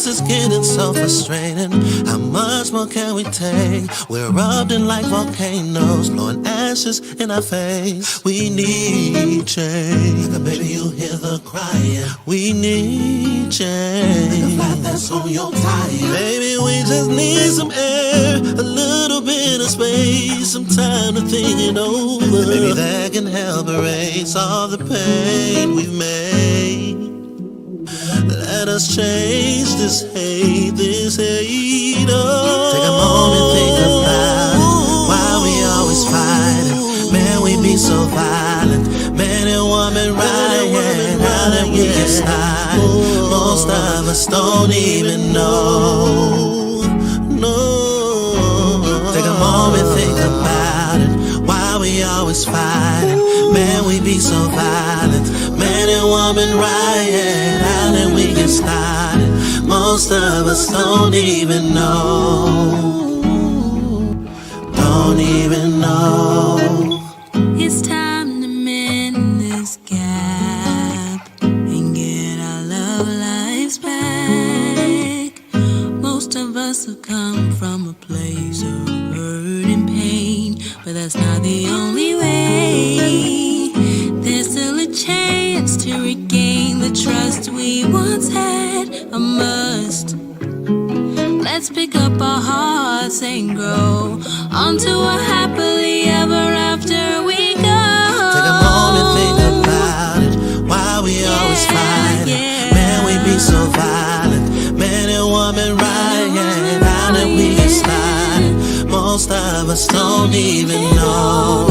is getting so frustrating. How much more can we take? We're erupting like volcanoes, blowing ashes in our face. We need change. Baby, you hear the crying. We need change. The flat that's on your tire. Baby, we just need some air, a little bit of space, some time to think it over. Maybe that can help erase all the pain we've made. Let us change this hate, oh. Take a moment, think about it. Why we always fighting? Man, we be so violent. Man and woman riot. How did we get started? Most of us don't even know. No. Take a moment, think about it. Why we always fighting? Man, we be so violent. Man and woman riot. How did we get started? Most of us don't even know. Don't even know. It's time to mend this gap and get our love lives back. Most of us have come from a place of hurt and pain, but that's not the only way. There's still a chance to regain the trust we once had, a must. Let's pick up our hearts and grow onto a happily ever after we go. Take a moment, think about it. Why we always fighting? Man, we be so violent. Man and woman riot. How did we get started? Most of us don't even know.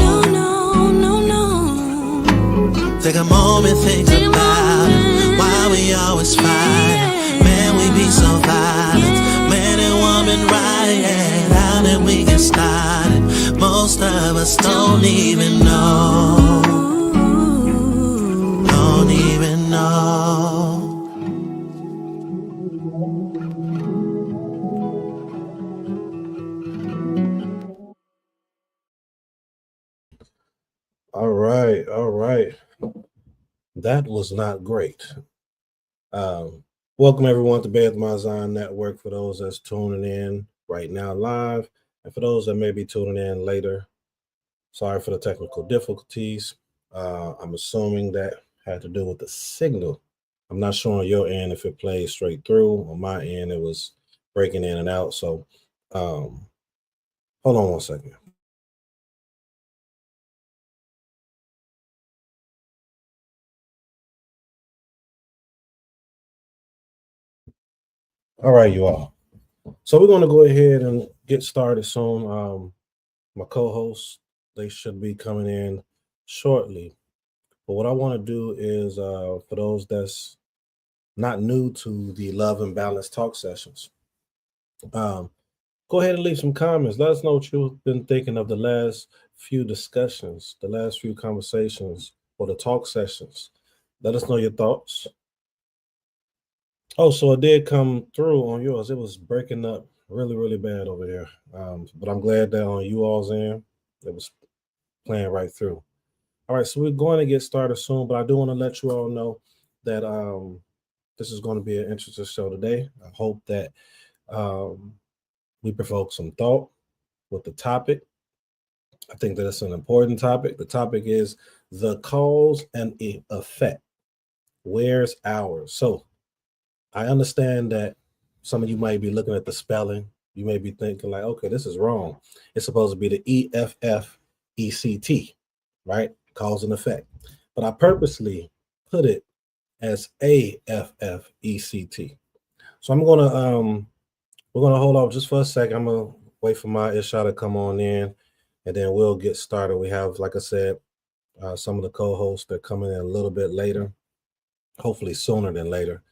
Take a moment, think about it. Why we always fighting? Man, we be so violent. Man and woman riot. How did we get started? Most of us don't even know. Don't even know. All right. That was not great. Welcome everyone to Bed My Zion Network. For those that's tuning in right now live, and for those that may be tuning in later, sorry for the technical difficulties. I'm assuming that had to do with the signal. I'm not sure on your end if it plays straight through. On my end, it was breaking in and out. So hold on one second. All right, you all. So we're going to go ahead and get started soon. My co-hosts, they should be coming in shortly. But what I want to do is, for those that's not new to the Love and Balance talk sessions, go ahead and leave some comments. Let us know what you've been thinking of the last few discussions, the last few conversations, or the talk sessions. Let us know your thoughts. Oh, so it did come through on yours. It was breaking up really, really bad over here. But I'm glad that on you all's end, it was playing right through. All right, so we're going to get started soon, but I do want to let you all know that this is going to be an interesting show today. I hope that we provoke some thought with the topic. I think that it's an important topic. The topic is the cause and effect. Where's ours? So I understand that some of you might be looking at the spelling. You may be thinking like, okay, this is wrong. It's supposed to be the EFFECT, right? Cause and effect. But I purposely put it as AFFECT. So we're gonna hold off just for a second. I'm gonna wait for my Isha to come on in, and then we'll get started. We have, like I said, some of the co-hosts that are coming in a little bit later, hopefully sooner than later.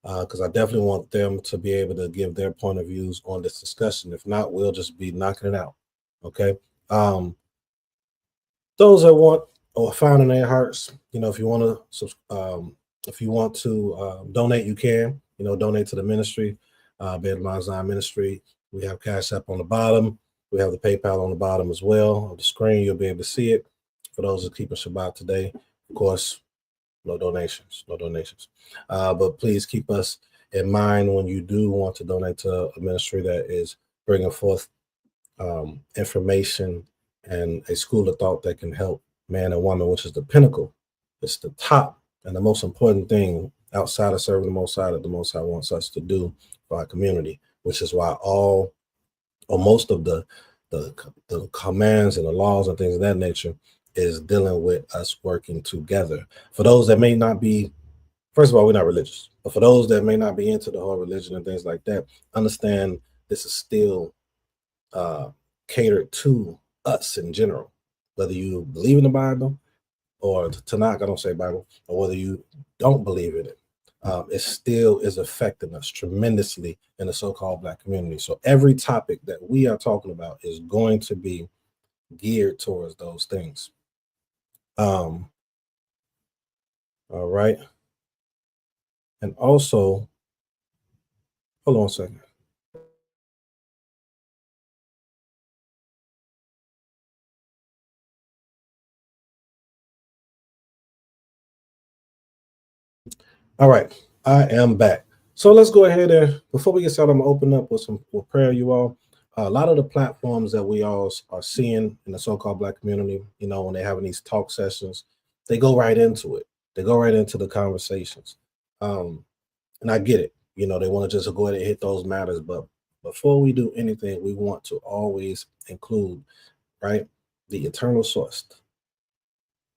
Because I definitely want them to be able to give their point of views on this discussion. If not, we'll just be knocking it out. Okay. Those that want or found in their hearts, if you want to donate, you can. Donate to the ministry, Bed My Zion Ministry. We have Cash App on the bottom. We have the PayPal on the bottom as well. On the screen, you'll be able to see it. For those that keep Shabbat today, of course. No donations. But please keep us in mind when you do want to donate to a ministry that is bringing forth information and a school of thought that can help man and woman, which is the pinnacle. It's the top and the most important thing outside of serving the Most High that the Most High wants us to do for our community, which is why all or most of the commands and the laws and things of that nature is dealing with us working together. For those that may not be, first of all, we're not religious, but for those that may not be into the whole religion and things like that, understand this is still catered to us in general, whether you believe in the Bible or Tanakh, I don't say Bible, or whether you don't believe in it. It still is affecting us tremendously in the so-called Black community. So every topic that we are talking about is going to be geared towards those things. All right. And also, hold on a second. All right, I am back. So let's go ahead and before we get started, I'm gonna open up with prayer, you all. A lot of the platforms that we all are seeing in the so-called Black community, you know, when they're having these talk sessions, they go right into it. They go right into the conversations. And I get it. You know, they want to just go ahead and hit those matters. But before we do anything, we want to always include, right, the eternal source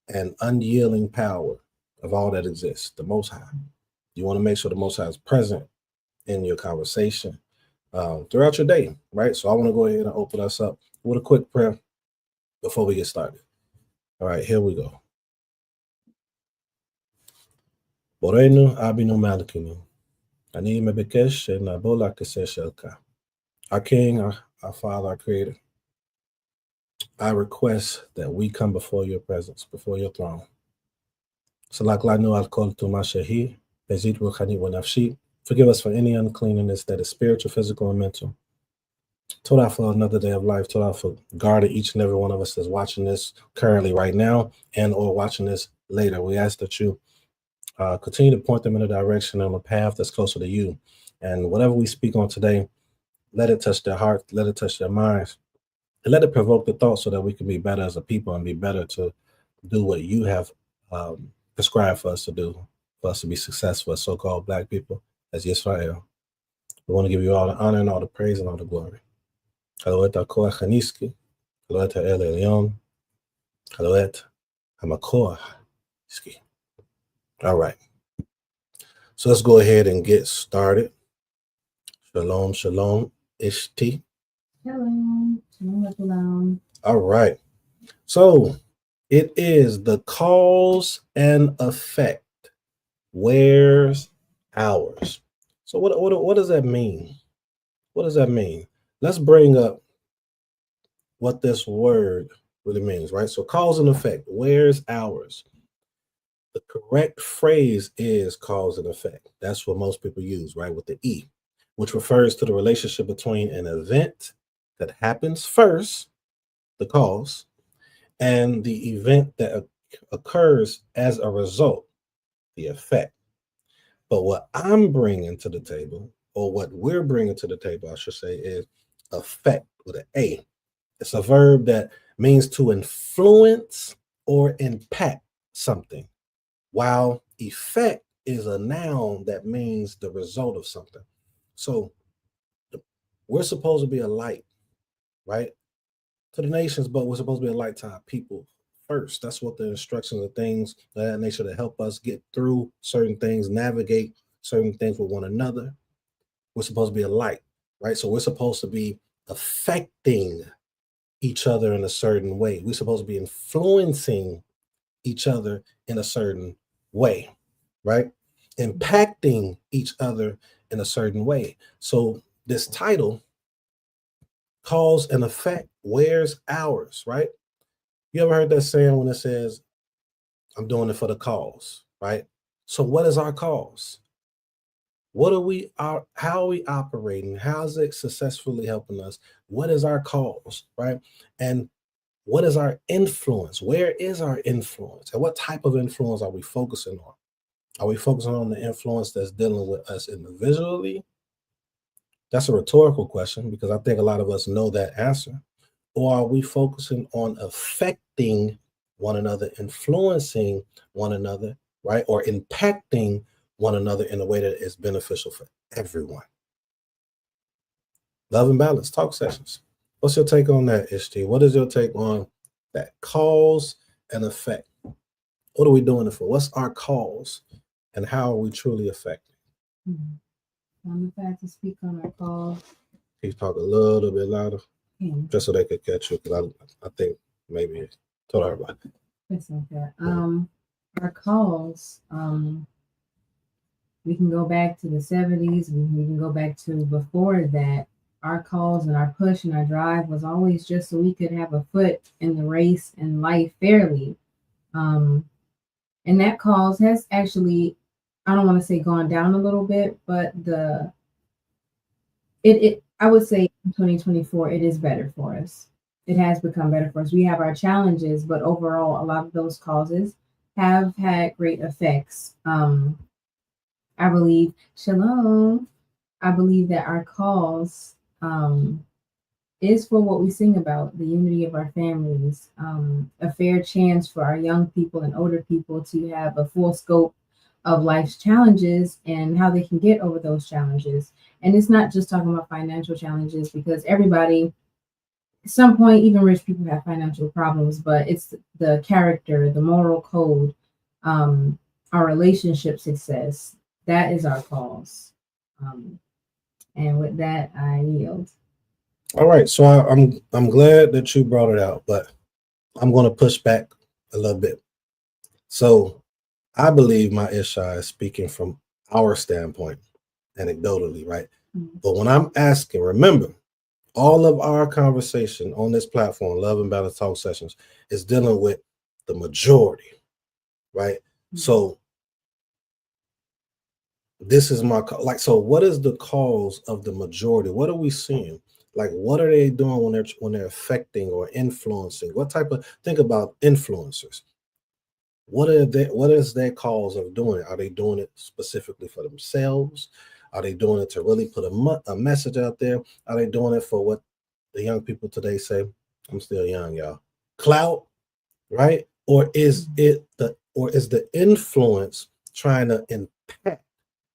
and unyielding power of all that exists, the Most High. You want to make sure the Most High is present in your conversation throughout your day, right? So I want to go ahead and open us up with a quick prayer before we get started. All right, here we go. Borenu abinu malkinu. Ani mebekesh na bola keseshelka. Our King, our Father, our Creator, I request that we come before your presence, before your throne. Salaklanu al-kol tumashahi, bezit ruchani wa nafshi. Forgive us for any uncleanness that is spiritual, physical, and mental. Toda for another day of life. Toda for guarding each and every one of us that's watching this currently right now and or watching this later. We ask that you continue to point them in a direction on a path that's closer to you. And whatever we speak on today, let it touch their heart, let it touch their minds, and let it provoke the thought so that we can be better as a people and be better to do what you have prescribed for us to do, for us to be successful as so-called Black people, as Yisrael. We want to give you all the honor and all the praise and all the glory. Haloet HaKoach HaNiski, Haloet HaEl Elyon, Haloet HaMakoach Niski. All right. So let's go ahead and get started. Shalom, shalom, Ishti. Shalom. Shalom. All right. So it is the cause and effect. Where's ours? So what does that mean? What does that mean? Let's bring up what this word really means, right? So cause and effect. Where's ours? The correct phrase is cause and effect. That's what most people use, right? With the E, which refers to the relationship between an event that happens first, the cause, and the event that occurs as a result, the effect. But what I'm bringing to the table, or what we're bringing to the table, I should say, is effect with an A. It's a verb that means to influence or impact something, while effect is a noun that means the result of something. So we're supposed to be a light, right, to the nations, but we're supposed to be a light to our people first. That's what the instructions of things of that nature to help us get through certain things, navigate certain things with one another. We're supposed to be a light, right? So we're supposed to be affecting each other in a certain way. We're supposed to be influencing each other in a certain way, right? Impacting each other in a certain way. So this title, cause and effect, where's ours, right? You ever heard that saying when it says, I'm doing it for the cause, right? So what is our cause? What are we, how are we operating? How's it successfully helping us? What is our cause, right? And what is our influence? Where is our influence? And what type of influence are we focusing on? Are we focusing on the influence that's dealing with us individually? That's a rhetorical question because I think a lot of us know that answer. Or are we focusing on affecting one another, influencing one another, right? Or impacting one another in a way that is beneficial for everyone? Love and balance talk sessions. What's your take on that, Ishti? What is your take on that cause and effect? What are we doing it for? What's our cause and how are we truly affecting? Mhm. I'm about to speak on our call. Please talk a little bit louder Okay, just so they could catch you because I think maybe it's told everybody. it's okay. Our calls. We can go back to the 70s. We can go back to before that. Our calls and our push and our drive was always just so we could have a foot in the race and life fairly. Um, and that cause has actually, I don't want to say gone down a little bit, but it I would say in 2024 it is better for us. It has become better for us. We have our challenges, but overall, a lot of those causes have had great effects. I believe, shalom. I believe that our cause is for what we sing about, the unity of our families, a fair chance for our young people and older people to have a full scope of life's challenges and how they can get over those challenges. And it's not just talking about financial challenges because everybody, at some point, even rich people have financial problems, but it's the character, the moral code, um, our relationship success. That is our cause. Um, and with that, I yield. All right, so I'm glad that you brought it out, but I'm going to push back a little bit. So I believe my Isha is speaking from our standpoint, anecdotally, right? Mhm. But when I'm asking, remember, all of our conversation on this platform, Love and Balance Talk Sessions, is dealing with the majority, right? So this is my like. So what is the cause of the majority? What are we seeing? Like, what are they doing when they're affecting or influencing? What type of think about influencers? What are they? What is their cause of doing it? Are they doing it specifically for themselves? Are they doing it to really put a message out there? Are they doing it for what the young people today say? I'm still young, y'all. Clout, right? Or is the influence trying to impact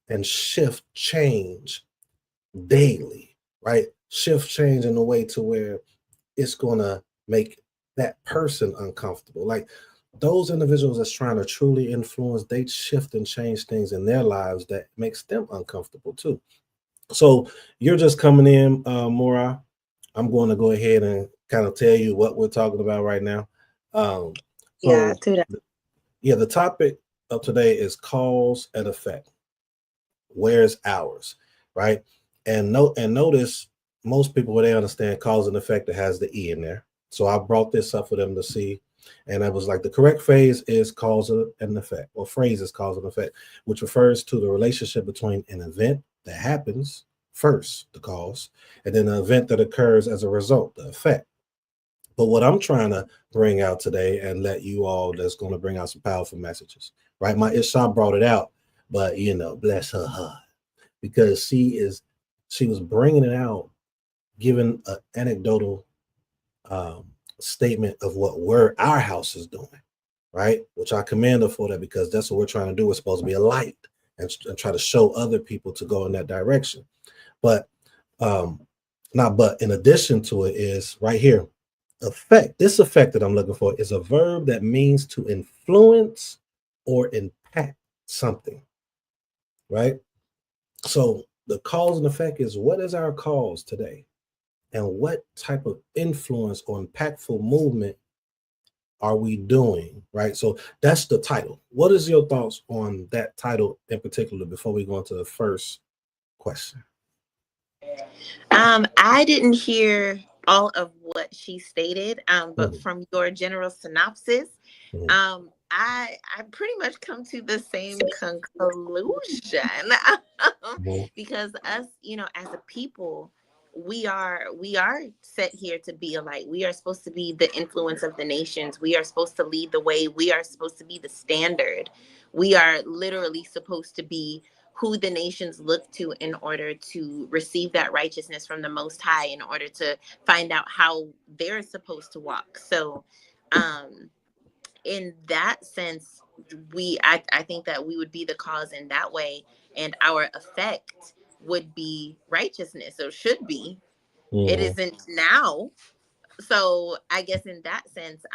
and shift change daily, right? Shift change in a way to where it's gonna make that person uncomfortable. Like those individuals that's trying to truly influence, they shift and change things in their lives that makes them uncomfortable too. So you're just coming in, Mora. I'm going to go ahead and kind of tell you what we're talking about right now. Um, Yeah, so to that. yeah, the topic of today is cause and effect. Where's ours, right? And notice most people when they understand cause and effect, it has the E in there. So I brought this up for them to see. And I was like, the correct phrase is cause and effect, or phrase is cause and effect, which refers to the relationship between an event that happens first, the cause, and then an event that occurs as a result, the effect. But what I'm trying to bring out today and let you all that's going to bring out some powerful messages, right? My Isham brought it out, but bless her heart because she was bringing it out, giving an anecdotal um, statement of what our house is doing, right? Which I commend her for that because that's what we're trying to do. We're supposed to be a light and try to show other people to go in that direction. But um, not but in addition to it is right here, effect. This effect that I'm looking for is a verb that means to influence or impact something, right? So the cause and effect is what is our cause today? And what type of influence or impactful movement are we doing? Right. So that's the title. What is your thoughts on that title in particular before we go into the first question? I didn't hear all of what she stated, but Mhm, from your general synopsis, mhm, I pretty much come to the same conclusion mhm, because us, as a people, we are set here to be a light. We are supposed to be the influence of the nations. We are supposed to lead the way. We are supposed to be the standard. We are literally supposed to be who the nations look to in order to receive that righteousness from the Most High, in order to find out how they're supposed to walk. So in that sense, I think that we would be the cause in that way, and our effect would be righteousness, or should be. It isn't now. So I guess in that sense,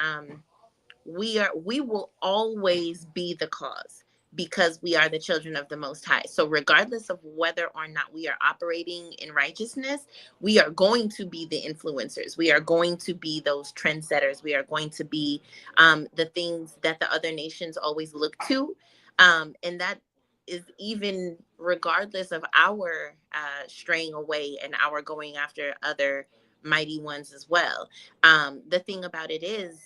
we will always be the cause, because we are the children of the Most High. So regardless of whether or not we are operating in righteousness, we are going to be the influencers. We are going to be those trendsetters. We are going to be the things that the other nations always look to, and that is even regardless of our straying away and our going after other mighty ones as well. The thing about it is,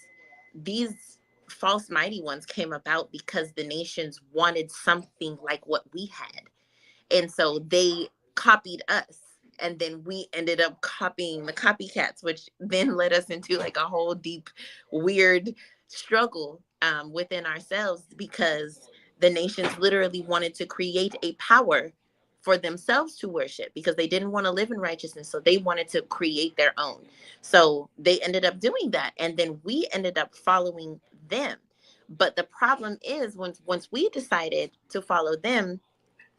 these false mighty ones came about because the nations wanted something like what we had. And so they copied us. And then we ended up copying the copycats, which then led us into like a whole deep, weird struggle within ourselves, because the nations literally wanted to create a power for themselves to worship, because they didn't want to live in righteousness. So they wanted to create their own. So they ended up doing that. And then we ended up following them. But the problem is, once we decided to follow them,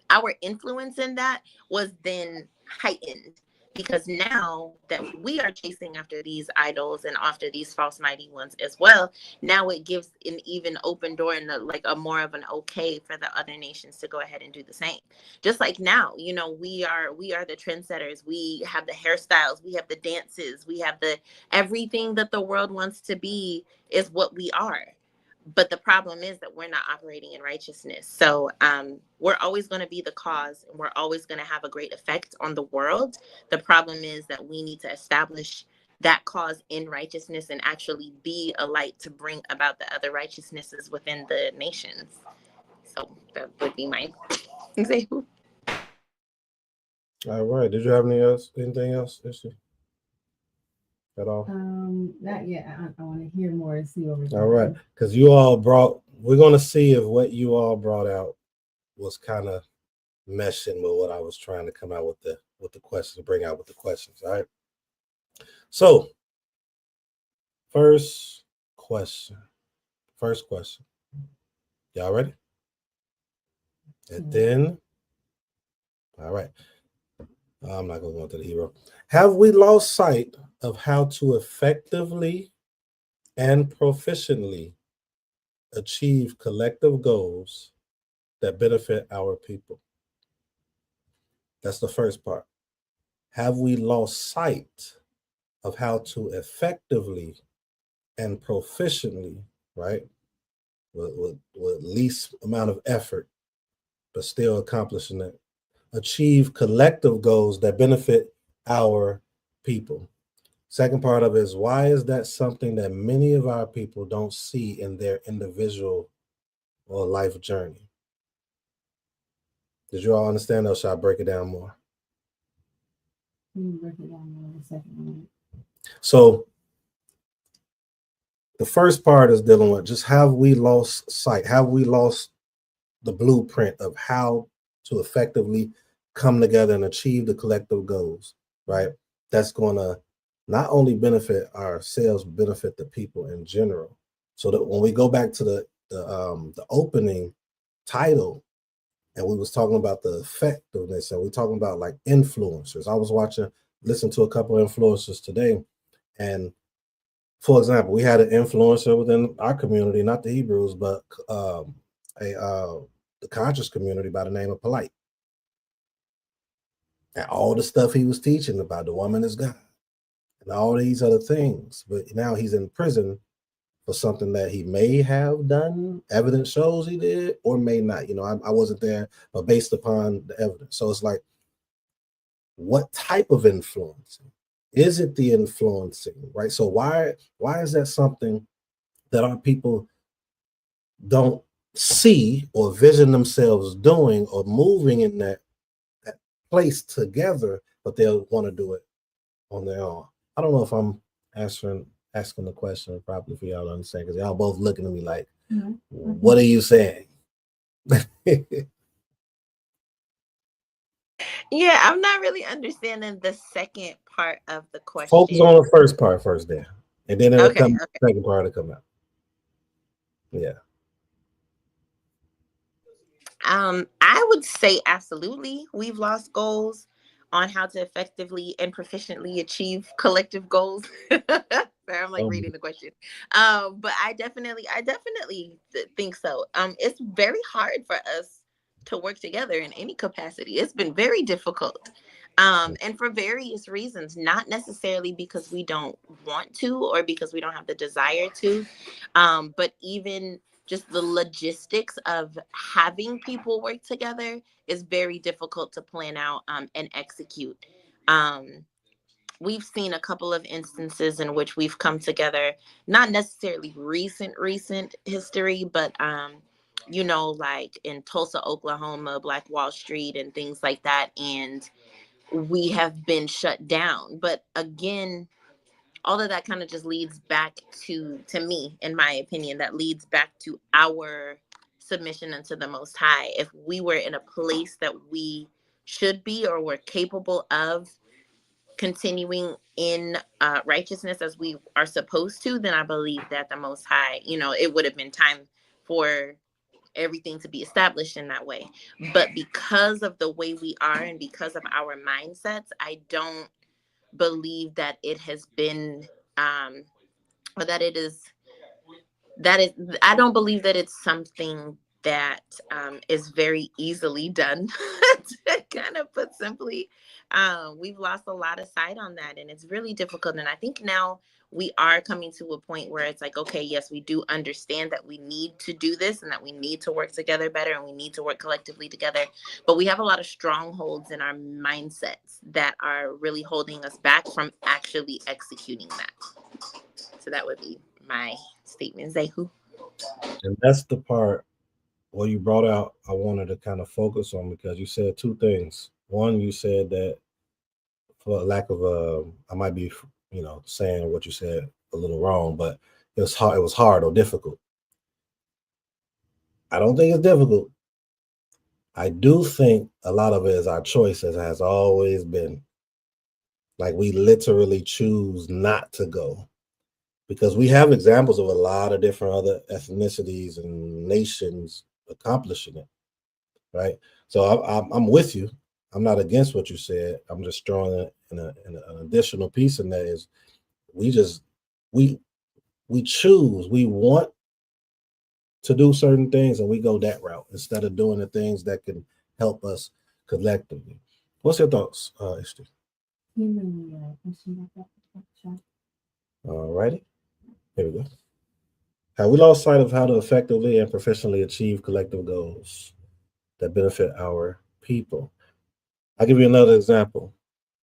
our influence in that was then heightened, because now that we are chasing after these idols and after these false mighty ones as well, now it gives an even open door and like a more of an okay for the other nations to go ahead and do the same. Just like now, we are the trendsetters. We have the hairstyles, we have the dances, we have the everything that the world wants to be is what we are. But the problem is that we're not operating in righteousness. So we're always going to be the cause, and we're always going to have a great effect on the world. The problem is that we need to establish that cause in righteousness and actually be a light to bring about the other righteousnesses within the nations. So that would be my example. All right. Did you have anything else, Issy? At all? Not yet. I want to hear more and see what we're doing. All right. Because we're going to see if what you all brought out was kind of meshing with what I was trying to come out with the questions, bring out with the questions. All right. So, first question. Y'all ready? And then, all right. I'm not going to go into the hero. Have we lost sight of how to effectively and proficiently achieve collective goals that benefit our people? That's the first part. Have we lost sight of how to effectively and proficiently, right, with least amount of effort, but still accomplishing it, achieve collective goals that benefit our people? Second part of it is, why is that something that many of our people don't see in their individual or life journey? Did you all understand, or should I break it down more? Break it down more in a second. So the first part is dealing with just, have we lost sight? Have we lost the blueprint of how to effectively come together and achieve the collective goals, right? That's going to not only benefit ourselves, but benefit the people in general. So that when we go back to the opening title, and we was talking about the effectiveness, and we're talking about like influencers. I was listening to a couple of influencers today, and for example, we had an influencer within our community, not the Hebrews, but the conscious community by the name of Polite. And all the stuff he was teaching about the woman is God and all these other things. But now he's in prison for something that he may have done. Evidence shows he did, or may not. I wasn't there, but based upon the evidence. So it's like, what type of influencing? Is it the influencing, right? So why is that something that our people don't see or vision themselves doing or moving in that place together, but they'll want to do it on their own. I don't know if I'm asking the question properly for y'all to understand, because y'all both looking at me like, what are you saying? Yeah, I'm not really understanding the second part of the question. Focus on the first part first there. And then it'll come Okay. the second part will come out. Yeah. I would say absolutely we've lost goals on how to effectively and proficiently achieve collective goals. Sorry, I'm like reading the question. But I definitely think so. It's very hard for us to work together in any capacity. It's been very difficult. And for various reasons, not necessarily because we don't want to or because we don't have the desire to, but even just the logistics of having people work together is very difficult to plan out and execute. We've seen a couple of instances in which we've come together, not necessarily recent history, but like in Tulsa, Oklahoma, Black Wall Street and things like that. And we have been shut down. But again, all of that kind of just leads back to me, in my opinion, that leads back to our submission unto the Most High. If we were in a place that we should be or were capable of continuing in righteousness as we are supposed to, then I believe that the Most High, it would have been time for everything to be established in that way. But because of the way we are and because of our mindsets, I don't believe that it has been or that I don't believe that it's something that is very easily done. To kind of put simply, we've lost a lot of sight on that, and it's really difficult. And I think now we are coming to a point where it's like, okay, yes, we do understand that we need to do this and that we need to work together better and we need to work collectively together. But we have a lot of strongholds in our mindsets that are really holding us back from actually executing that. So that would be my statement. Zehu. And that's the part what you brought out I wanted to kind of focus on, because you said two things. One, you said that, for lack of I might be saying what you said a little wrong, but it was hard or difficult. I don't think it's difficult. I do think a lot of it is our choice, as has always been. Like, we literally choose not to go, because we have examples of a lot of different other ethnicities and nations accomplishing it, right? So I'm with you. I'm not against what you said. I'm just throwing an additional piece in that is we choose. We want to do certain things, and we go that route instead of doing the things that can help us collectively. What's your thoughts, Esther? All righty. Here we go. Have we lost sight of how to effectively and proficiently achieve collective goals that benefit our people? I'll give you another example,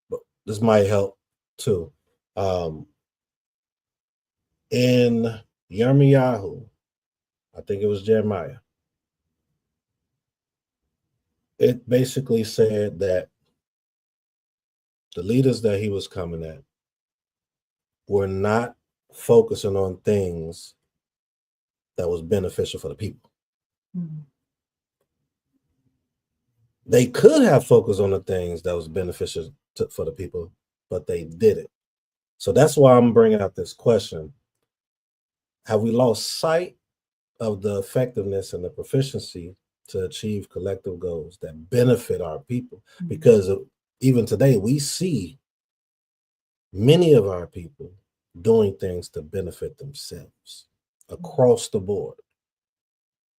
but this might help too. In Yirmiyahu, I think it was Jeremiah, it basically said that the leaders that he was coming at were not focusing on things that was beneficial for the people. Mm-hmm. They could have focused on the things that was beneficial for the people, but they didn't. So that's why I'm bringing out this question. Have we lost sight of the effectiveness and the proficiency to achieve collective goals that benefit our people? Mm-hmm. Because even today, we see many of our people doing things to benefit themselves across the board.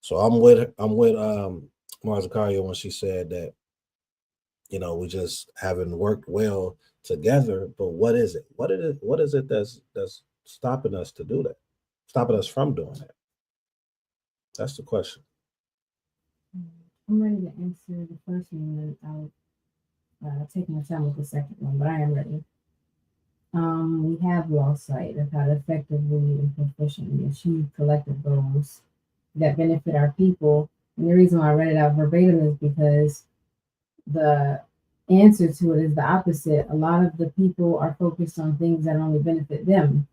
So I'm with Marzakaria when she said that, we just haven't worked well together. But what is it? What is it that's stopping us to do that? Stopping us from doing that? That's the question. I'm ready to answer the first one, and I'll take my time with the second one, but I am ready. We have lost sight of how to effectively and proficiently achieve collective goals that benefit our people. And the reason why I read it out verbatim is because the answer to it is the opposite. A lot of the people are focused on things that only benefit them.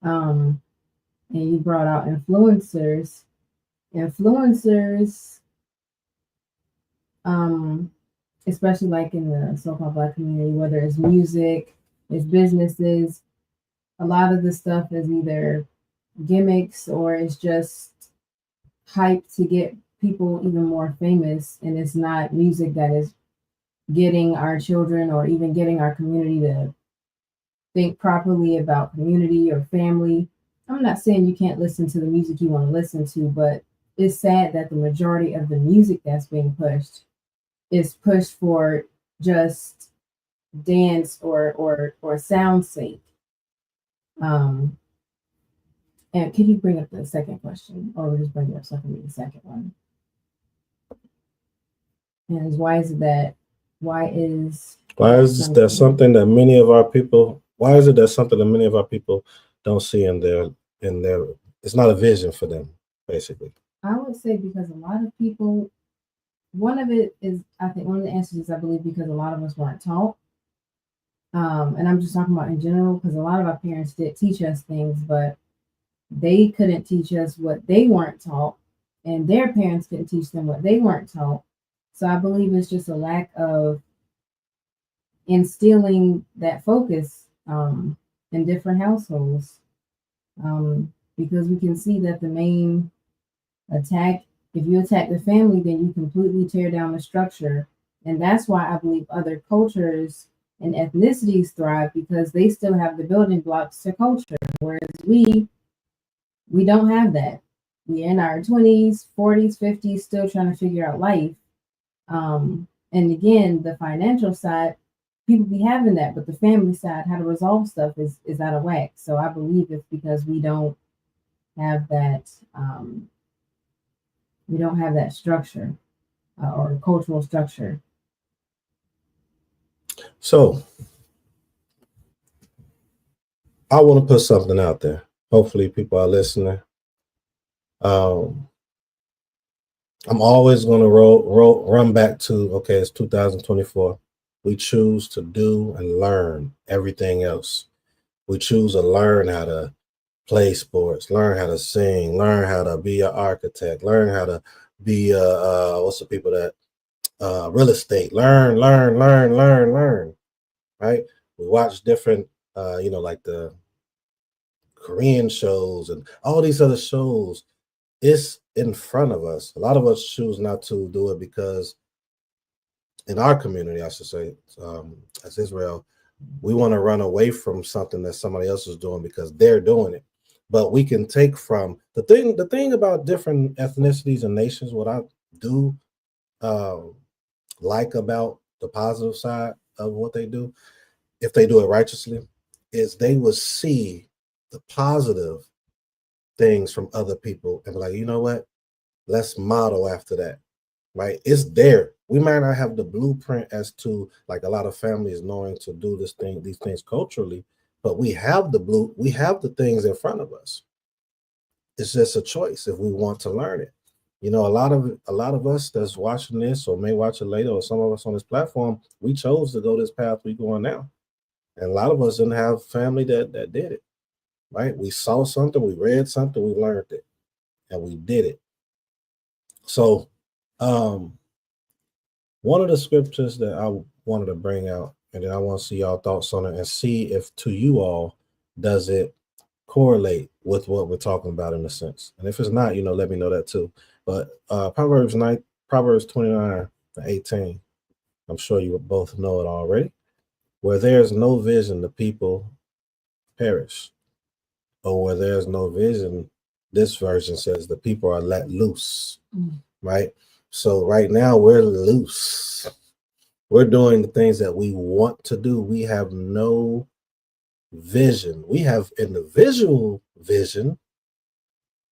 And you brought out influencers. Influencers, especially like in the so-called Black community, whether it's music, it's businesses, a lot of the stuff is either gimmicks or it's just hype to get people even more famous, and it's not music that is getting our children or even getting our community to think properly about community or family. I'm not saying you can't listen to the music you want to listen to, but it's sad that the majority of the music that's being pushed is pushed for just dance or sound sake. And can you bring up the second question, or we'll just bring it up so I can read the second one? And is why is it that why is there something that many of our people? Why is it that something that many of our people don't see in their? It's not a vision for them, basically. I would say because a lot of people. One of it is, I think, one of the answers is I believe because a lot of us weren't taught. And I'm just talking about in general because a lot of our parents did teach us things, but they couldn't teach us what they weren't taught, and their parents couldn't teach them what they weren't taught. So I believe it's just a lack of instilling that focus in different households, because we can see that the main attack, if you attack the family, then you completely tear down the structure. And that's why I believe other cultures and ethnicities thrive, because they still have the building blocks to culture, whereas we don't have that. We're in our 20s, 40s, 50s, still trying to figure out life. And again, the financial side, people be having that, but the family side, how to resolve stuff is out of whack. So I believe it's because we don't have that structure or cultural structure. So I want to put something out there. Hopefully people are listening. I'm always going to run back to, okay, it's 2024. We choose to do and learn everything else. We choose to learn how to play sports, learn how to sing, learn how to be an architect, learn how to be what's the people that real estate, learn, right? We watch different like the Korean shows and all these other shows. It's in front of us. A lot of us choose not to do it because in our community, I should say, as Israel, we want to run away from something that somebody else is doing because they're doing it. But we can take from the thing about different ethnicities and nations, what I do like about the positive side of what they do, if they do it righteously, is they will see the positive things from other people and be like, you know what? Let's model after that, right? It's there. We might not have the blueprint as to like a lot of families knowing to do these things culturally, but we have the things in front of us. It's just a choice if we want to learn it. You know, a lot of us that's watching this or may watch it later, or some of us on this platform, we chose to go this path we're going now. And a lot of us didn't have family that did it, right? We saw something, we read something, we learned it, and we did it. So one of the scriptures that I wanted to bring out, and then I want to see y'all thoughts on it and see if to you all, does it correlate with what we're talking about in a sense. And if it's not, let me know that too. But Proverbs 29:18, I'm sure you both know it already. Where there's no vision, the people perish. Or where there's no vision, this version says the people are let loose, right? So right now we're loose. We're doing the things that we want to do. We have no vision. We have individual vision,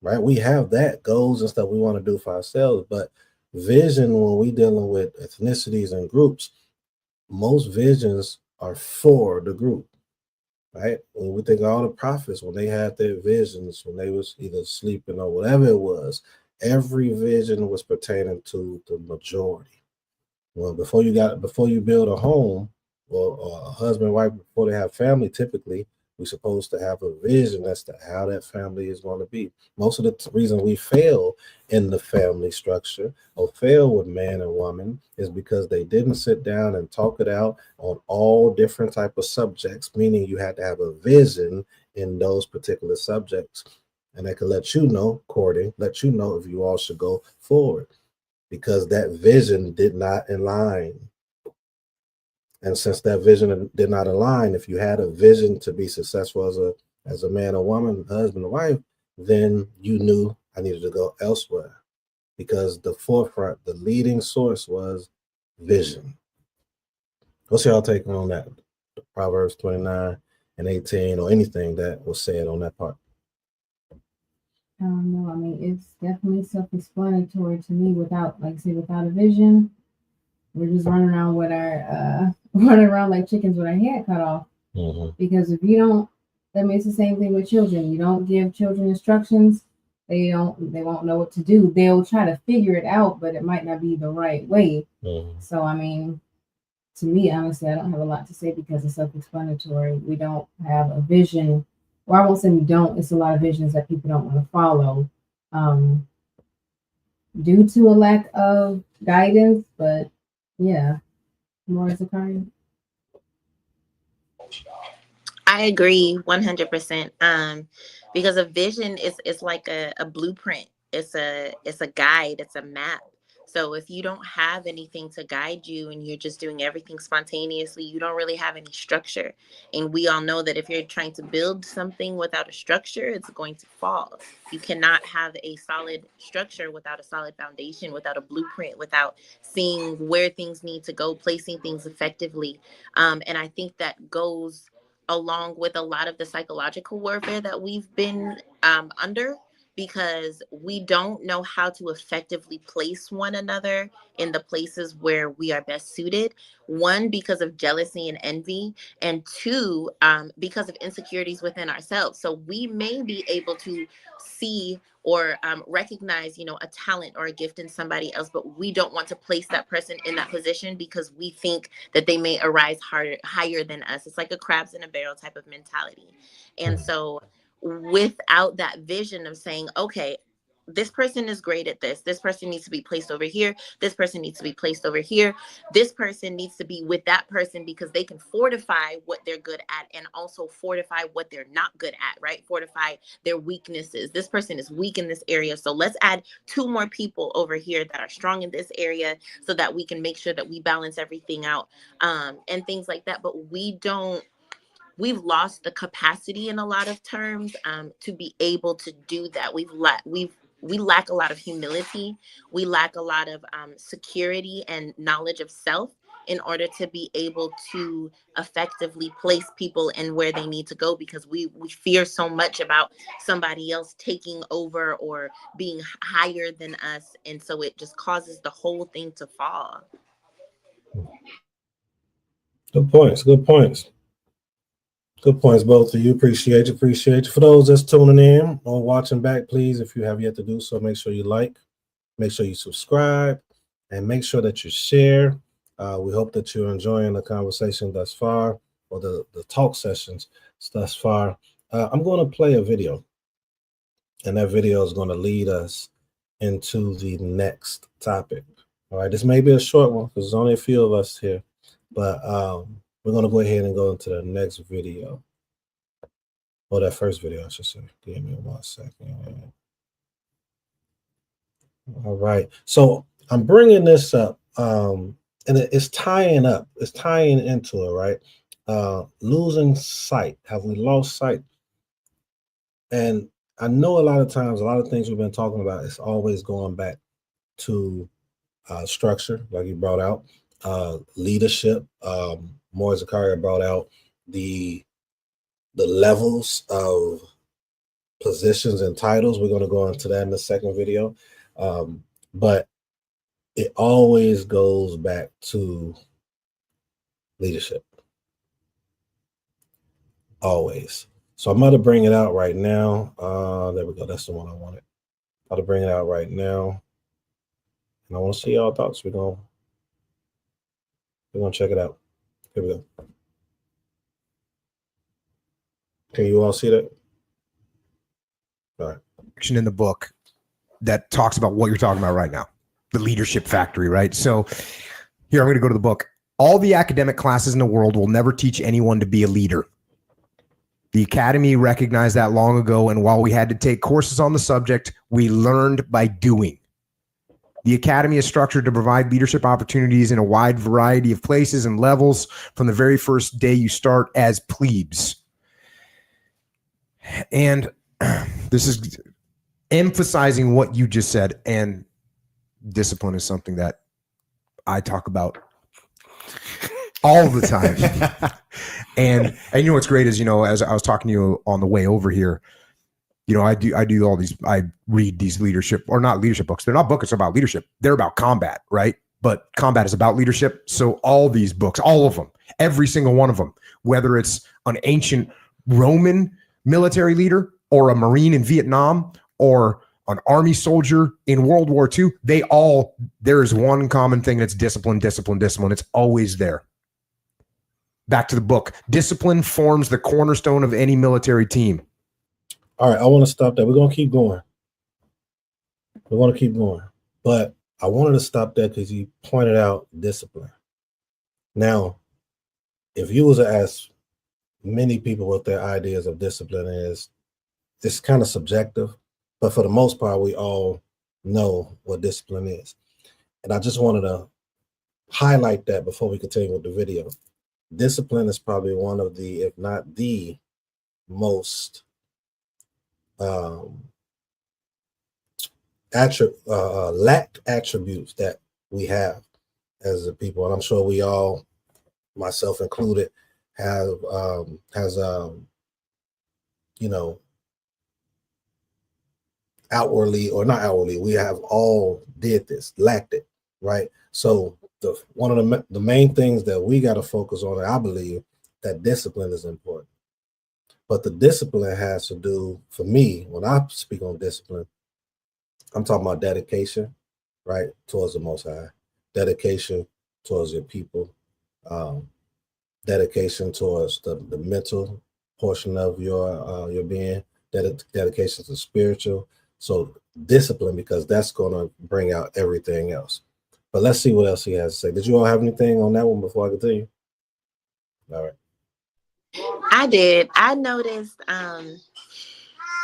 right? We have that goals and stuff we want to do for ourselves, but vision, when we dealing with ethnicities and groups, most visions are for the group, right? When we think of all the prophets, when they had their visions, when they was either sleeping or whatever it was, every vision was pertaining to the majority. Well, before you build a home, or a husband and wife, before they have family, typically we're supposed to have a vision as to how that family is going to be. Most of the reason we fail in the family structure or fail with man and woman is because they didn't sit down and talk it out on all different type of subjects, meaning you had to have a vision in those particular subjects. And that could let you know, courting, let you know if you all should go forward because that vision did not align. And since that vision did not align, if you had a vision to be successful as a man or woman, husband or wife, then you knew I needed to go elsewhere because the forefront, the leading source was vision. What's y'all take on that? Proverbs 29 and 18, or anything that was said on that part? No, I mean, it's definitely self-explanatory to me. Without, like I say, without a vision, we're just running around with our running around like chickens with our head cut off. Mm-hmm. Because if you don't, that means the same thing with children. You don't give children instructions, they won't know what to do. They'll try to figure it out, but it might not be the right way. Mm-hmm. So I mean, to me, honestly, I don't have a lot to say because it's self-explanatory. We don't have a vision, or I won't say we don't. It's a lot of visions that people don't want to follow, due to a lack of guidance. But yeah, more Zakaria. I agree 100%. Because a vision is like a blueprint. It's a guide. It's a map. So if you don't have anything to guide you and you're just doing everything spontaneously, you don't really have any structure. And we all know that if you're trying to build something without a structure, it's going to fall. You cannot have a solid structure without a solid foundation, without a blueprint, without seeing where things need to go, placing things effectively. And I think that goes along with a lot of the psychological warfare that we've been under, because we don't know how to effectively place one another in the places where we are best suited. One, because of jealousy and envy, and two, because of insecurities within ourselves. So we may be able to see or recognize, a talent or a gift in somebody else, but we don't want to place that person in that position because we think that they may arise higher than us. It's like a crabs in a barrel type of mentality. And so without that vision of saying, okay, this person is great at this person needs to be placed over here, this person needs to be placed over here, this person needs to be with that person because they can fortify what they're good at and also fortify what they're not good at, right? Fortify their weaknesses. This person is weak in this area, so let's add two more people over here that are strong in this area so that we can make sure that we balance everything out, and things like that. But we've lost the capacity in a lot of terms, to be able to do that. We lack a lot of humility. We lack a lot of security and knowledge of self in order to be able to effectively place people in where they need to go, because we fear so much about somebody else taking over or being higher than us, and so it just causes the whole thing to fall. Good points. Good points. Good points, both of you. Appreciate you. Appreciate you. For those that's tuning in or watching back, please, if you have yet to do so, make sure you like, make sure you subscribe, and make sure that you share. We hope that you're enjoying the conversation thus far, or the talk sessions thus far. I'm going to play a video, and that video is going to lead us into the next topic. All right, this may be a short one because there's only a few of us here, but we're going to go ahead and go into the next video. Or that first video, I should say. Give me 1 second. All right. So I'm bringing this up, and it's tying up. It's tying into it, right? Losing sight. Have we lost sight? And I know a lot of times, a lot of things we've been talking about is always going back to structure, like you brought out, leadership. More Zakaria brought out the levels of positions and titles. We're going to go into that in the second video. But it always goes back to leadership. Always. So I'm going to bring it out right now. There we go. That's the one I wanted. I'm going to bring it out right now. And I want to see y'all thoughts. We're going to We're gonna check it out. Here we go. Can you all see that? All right. In the book that talks about what you're talking about right now, the leadership factory, right? So here, I'm going to go to the book. All the academic classes in the world will never teach anyone to be a leader. The academy recognized that long ago, and while we had to take courses on the subject, we learned by doing. The academy is structured to provide leadership opportunities in a wide variety of places and levels from the very first day you start as plebes. And this is emphasizing what you just said, and discipline is something that I talk about all the time. and you know what's great is, you know, as I was talking to you on the way over here, you know, I do all these, I read these leadership, or not leadership books. They're not books about leadership. They're about combat, right? But combat is about leadership. So all these books, all of them, every single one of them, whether it's an ancient Roman military leader or a Marine in Vietnam or an army soldier in World War II, there is one common thing that's discipline, discipline, discipline. It's always there. Back to the book. Discipline forms the cornerstone of any military team. All right, I want to stop there. We're going to keep going. We're going to keep going. But I wanted to stop there because you pointed out discipline. Now, if you was to ask many people what their ideas of discipline is, it's kind of subjective. But for the most part, we all know what discipline is. And I just wanted to highlight that before we continue with the video. Discipline is probably one of the, if not the most lacked attributes that we have as a people. And I'm sure we all, myself included, has you know, outwardly or not outwardly, we have all did this, lacked it, right? So one of the main things that we got to focus on, and I believe that discipline is important. But the discipline has to do, for me, when I speak on discipline, I'm talking about dedication, right, towards the Most High, dedication towards your people, dedication towards the mental portion of your being, dedication to spiritual. So discipline, because that's going to bring out everything else. But let's see what else he has to say. Did you all have anything on that one before I continue? All right. I did. I noticed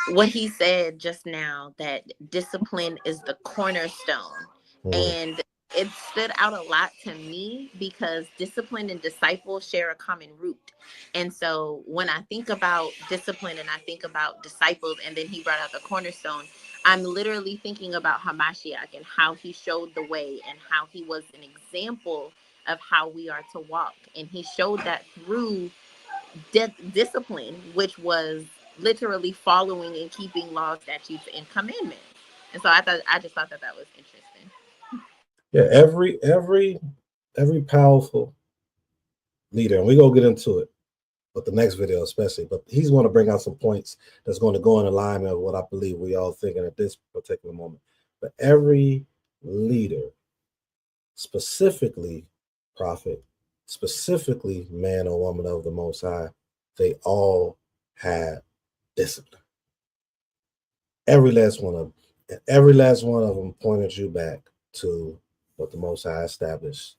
what he said just now, that discipline is the cornerstone. And it stood out a lot to me because discipline and disciple share a common root. And so when I think about discipline and I think about disciples, and then he brought out the cornerstone, I'm literally thinking about Hamashiach and how he showed the way and how he was an example of how we are to walk. And he showed that through discipline, which was literally following and keeping laws, statutes, and commandments. And so I just thought that was interesting. Yeah, every powerful leader, and we're gonna get into it, but the next video especially, but he's going to bring out some points that's going to go in alignment with what I believe we all thinking at this particular moment. But every leader, specifically prophet, specifically man or woman of the Most High, they all had discipline. Every last one of them. And every last one of them pointed you back to what the Most High established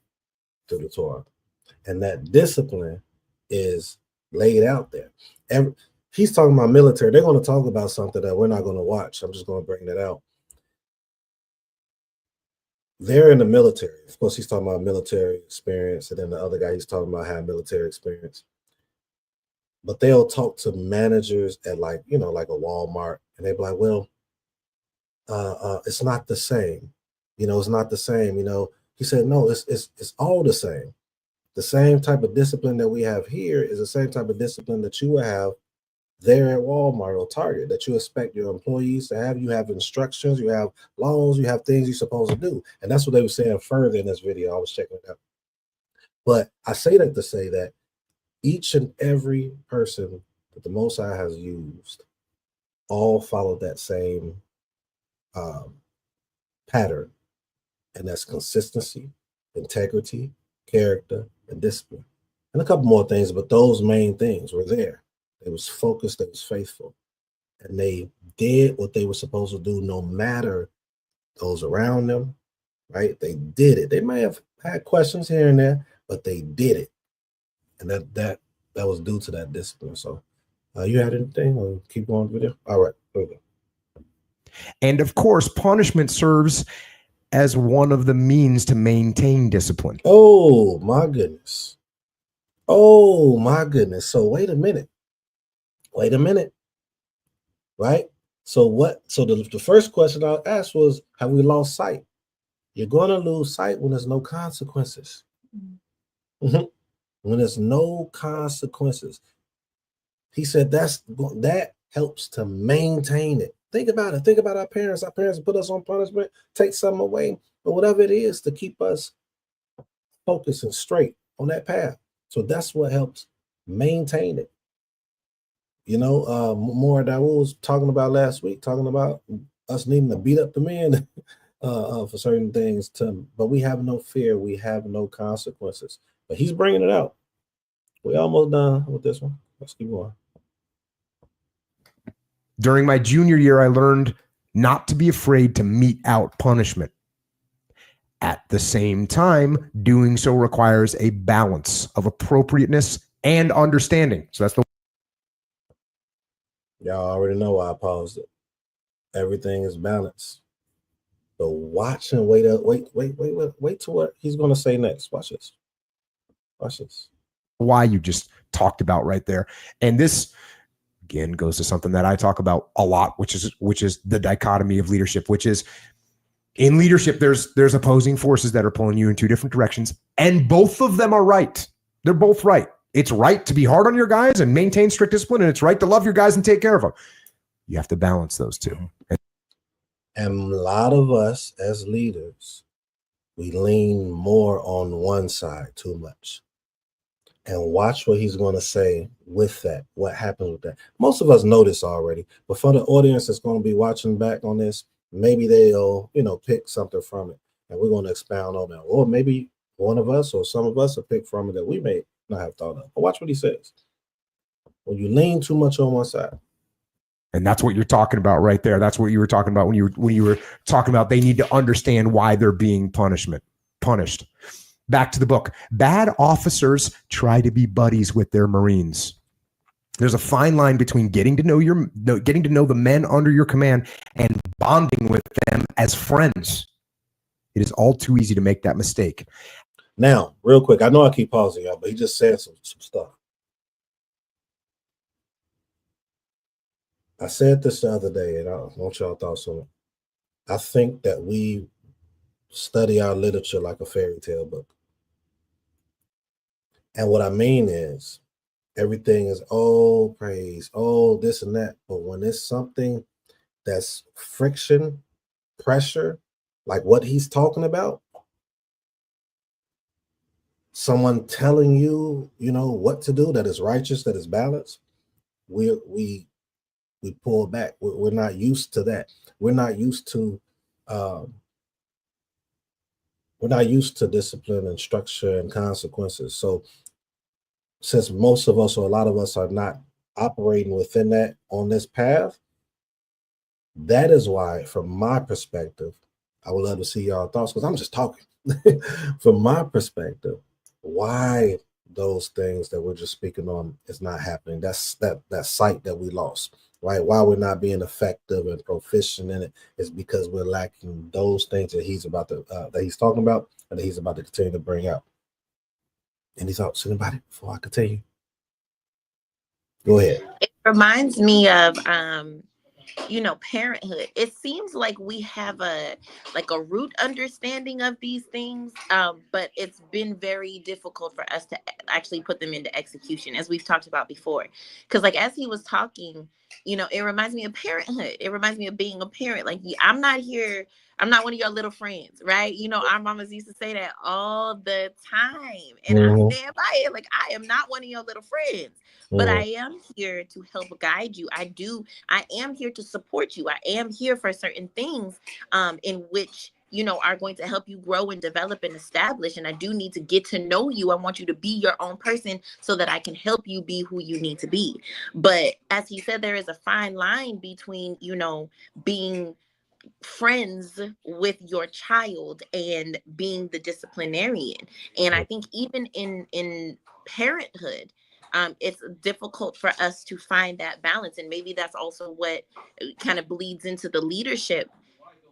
through the Torah. And that discipline is laid out there. He's talking about military. They're going to talk about something that we're not going to watch. I'm just going to bring that out. They're in the military. Of course, he's talking about military experience, and then the other guy he's talking about had military experience. But they'll talk to managers at like a Walmart, and they'll be like, well, it's not the same. It's not the same. He said, no, it's all the same. The same type of discipline that we have here is the same type of discipline that you will have there at Walmart or Target, that you expect your employees to have. You have instructions, you have laws, you have things you're supposed to do. And that's what they were saying further in this video. I was checking it out. But I say that to say that each and every person that the Most High has used all followed that same pattern. And that's consistency, integrity, character, and discipline. And a couple more things, but those main things were there. They was focused, they was faithful, and they did what they were supposed to do no matter those around them, right? They did it. They may have had questions here and there, but they did it. And that was due to that discipline. So you had anything or keep going with it? All right. Okay. And of course, punishment serves as one of the means to maintain discipline. Oh my goodness. Oh my goodness. So wait a minute. Right? So the first question I asked was, have we lost sight? You're gonna lose sight when there's no consequences. Mm-hmm. When there's no consequences. He said that helps to maintain it. Think about it. Think about our parents. Our parents put us on punishment, take something away, but whatever it is to keep us focused and straight on that path. So that's what helps maintain it. You know, more that we was talking about last week, talking about us needing to beat up the men for certain things. But we have no fear. We have no consequences. But he's bringing it out. We almost done with this one. Let's keep going. During my junior year, I learned not to be afraid to mete out punishment. At the same time, doing so requires a balance of appropriateness and understanding. So that's the. Y'all already know why I paused it. Everything is balanced. But watch and wait to what he's going to say next. Watch this. Why you just talked about right there. And this again goes to something that I talk about a lot, which is the dichotomy of leadership, which is in leadership, there's opposing forces that are pulling you in two different directions, and both of them are right. They're both right. It's right to be hard on your guys and maintain strict discipline, and it's right to love your guys and take care of them. You have to balance those two. And a lot of us as leaders, we lean more on one side too much. And watch what he's going to say with that. What happens with that? Most of us know this already, but for the audience that's going to be watching back on this, maybe they'll, pick something from it, and we're going to expound on that. Or maybe one of us or some of us will pick from it that we may not have thought of. But watch what he says. When you lean too much on one side. And that's what you're talking about right there. That's what you were talking about when you were talking about they need to understand why they're being punished. Back to the book. Bad officers try to be buddies with their Marines. There's a fine line between getting to know the men under your command and bonding with them as friends. It is all too easy to make that mistake. Now, real quick, I know I keep pausing y'all, but he just said some stuff. I said this the other day, and I want y'all thoughts on it. I think that we study our literature like a fairy tale book. And what I mean is everything is, oh, praise, oh, this and that. But when it's something that's friction, pressure, like what he's talking about, someone telling you, what to do that is righteous, that is balanced, we pull back. We're not used to that. We're not used to discipline and structure and consequences. So since most of us or a lot of us are not operating within that on this path, that is why, from my perspective, I would love to see y'all thoughts, because I'm just talking. From my perspective, why those things that we're just speaking on is not happening. That's that sight that we lost, right? Why we're not being effective and proficient in it is because we're lacking those things that he's talking about and that he's about to continue to bring out. Any thoughts, anybody, before I continue? Go ahead. It reminds me of parenthood. It seems like we have a root understanding of these things, but it's been very difficult for us to actually put them into execution, as we've talked about before. Because as he was talking, it reminds me of parenthood. It reminds me of being a parent. I'm not one of your little friends, right? Our mamas used to say that all the time, and I stand by it. I am not one of your little friends, but I am here to help guide you. I am here to support you. I am here for certain things in which are going to help you grow and develop and establish. And I do need to get to know you. I want you to be your own person so that I can help you be who you need to be. But as he said, there is a fine line between, being friends with your child and being the disciplinarian. And I think even in parenthood, it's difficult for us to find that balance. And maybe that's also what kind of bleeds into the leadership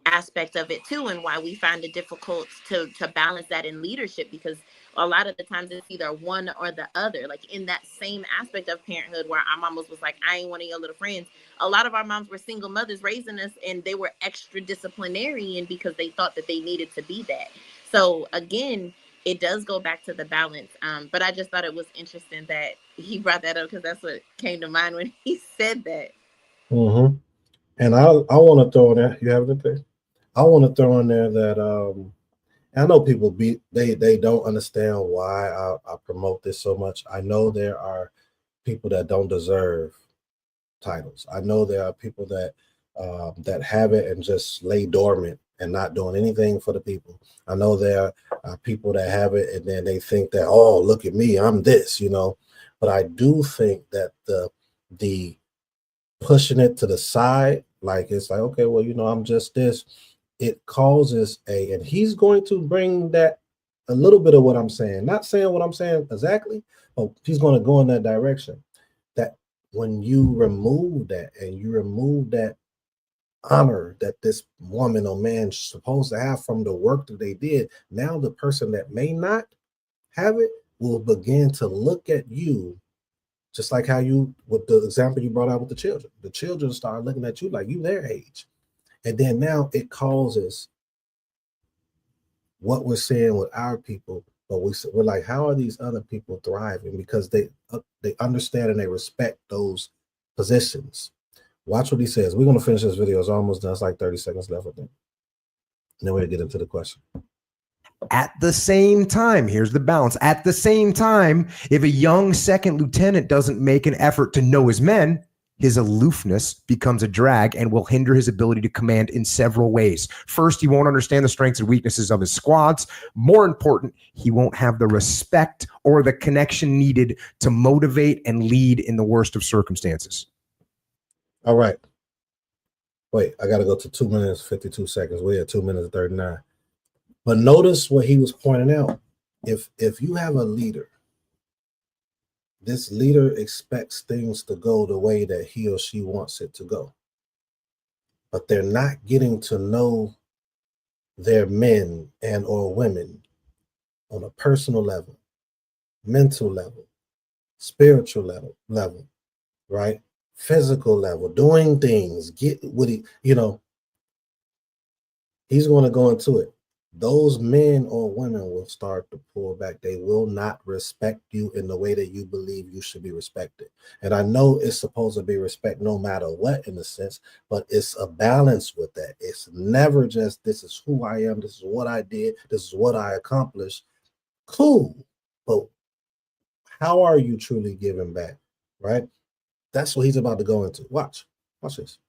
aspect of it too, and why we find it difficult to balance that in leadership, because a lot of the times it's either one or the other. Like in that same aspect of parenthood where our mamas was like, I ain't one of your little friends, a lot of our moms were single mothers raising us, and they were extra disciplinarian because they thought that they needed to be that. So again, it does go back to the balance. But I just thought it was interesting that he brought that up, because that's what came to mind when he said that. Mm-hmm. And I want to throw in there. You have anything? I want to throw in there that I know people they don't understand why I promote this so much. I know there are people that don't deserve titles. I know there are people that have it and just lay dormant and not doing anything for the people. I know there are people that have it and then they think that, oh, look at me, I'm this, But I do think that the pushing it to the side, like it's like, okay, well, I'm just this. It causes and he's going to bring that a little bit of what I'm saying, not saying what I'm saying exactly, but he's going to go in that direction. That when you remove that and you remove that honor that this woman or man is supposed to have from the work that they did, now the person that may not have it will begin to look at you just like how you, with the example you brought out with the children start looking at you like you their age. And then now it causes what we're seeing with our people, but we're like, how are these other people thriving? Because they understand and they respect those positions. Watch what he says. We're going to finish this video. It's almost done. It's like 30 seconds left, I think. And then we'll get into the question. At the same time, here's the balance. At the same time, if a young second lieutenant doesn't make an effort to know his men, his aloofness becomes a drag and will hinder his ability to command in several ways. First, he won't understand the strengths and weaknesses of his squads. More important, he won't have the respect or the connection needed to motivate and lead in the worst of circumstances. All right. Wait, I got to go to 2 minutes, 52 seconds. We're at 2 minutes, 39. But notice what he was pointing out. If you have a leader, this leader expects things to go the way that he or she wants it to go. But they're not getting to know their men and or women on a personal level, mental level, spiritual level, right? Physical level, doing things, get what he's going to go into it. Those men or women will start to pull back. They will not respect you in the way that you believe you should be respected. And I know it's supposed to be respect no matter what in a sense, but it's a balance with that. It's never just, this is who I am, this is what I did, this is what I accomplished. Cool. But how are you truly giving back, right? That's what he's about to go into. Watch this.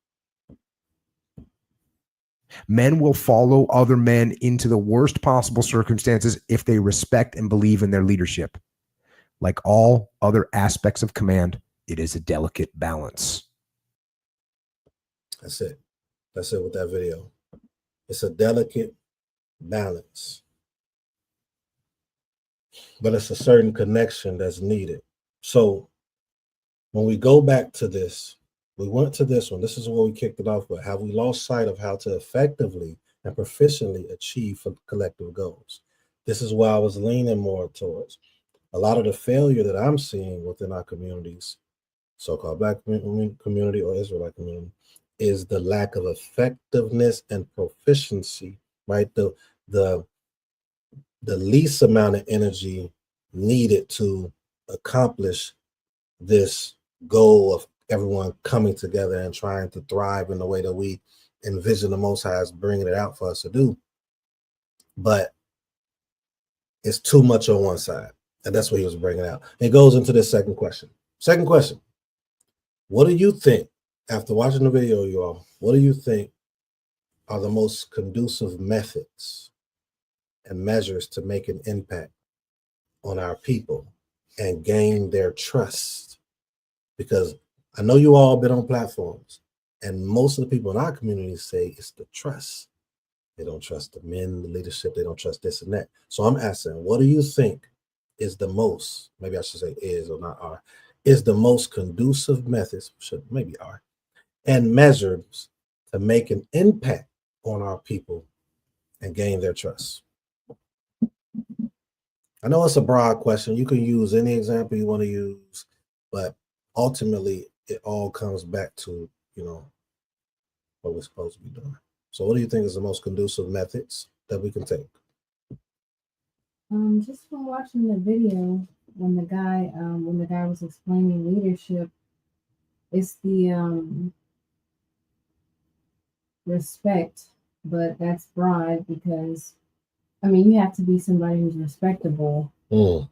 Men will follow other men into the worst possible circumstances if they respect and believe in their leadership. Like all other aspects of command, it is a delicate balance. That's it. That's it with that video. It's a delicate balance. But it's a certain connection that's needed. So when we go back to this, we went to this one. This is what we kicked it off with. Have we lost sight of how to effectively and proficiently achieve collective goals? This is why I was leaning more towards a lot of the failure that I'm seeing within our communities, so-called Black community or Israelite community, is the lack of effectiveness and proficiency, right? The least amount of energy needed to accomplish this goal of everyone coming together and trying to thrive in the way that we envision the Most High is bringing it out for us to do. But it's too much on one side. And that's what he was bringing out. It goes into this second question. Second question. What do you think, after watching the video, you all, what do you think are the most conducive methods and measures to make an impact on our people and gain their trust? Because I know you all been on platforms, and most of the people in our community say it's the trust. They don't trust the men, the leadership. They don't trust this and that. So I'm asking, what do you think is the most, maybe I should say is or not are, is the most conducive methods, should maybe are, and measures to make an impact on our people and gain their trust? I know it's a broad question. You can use any example you want to use, but ultimately it all comes back to, what we're supposed to be doing. So what do you think is the most conducive methods that we can take? Just from watching the video, when the guy was explaining leadership, it's the respect, but that's broad because I mean you have to be somebody who's respectable to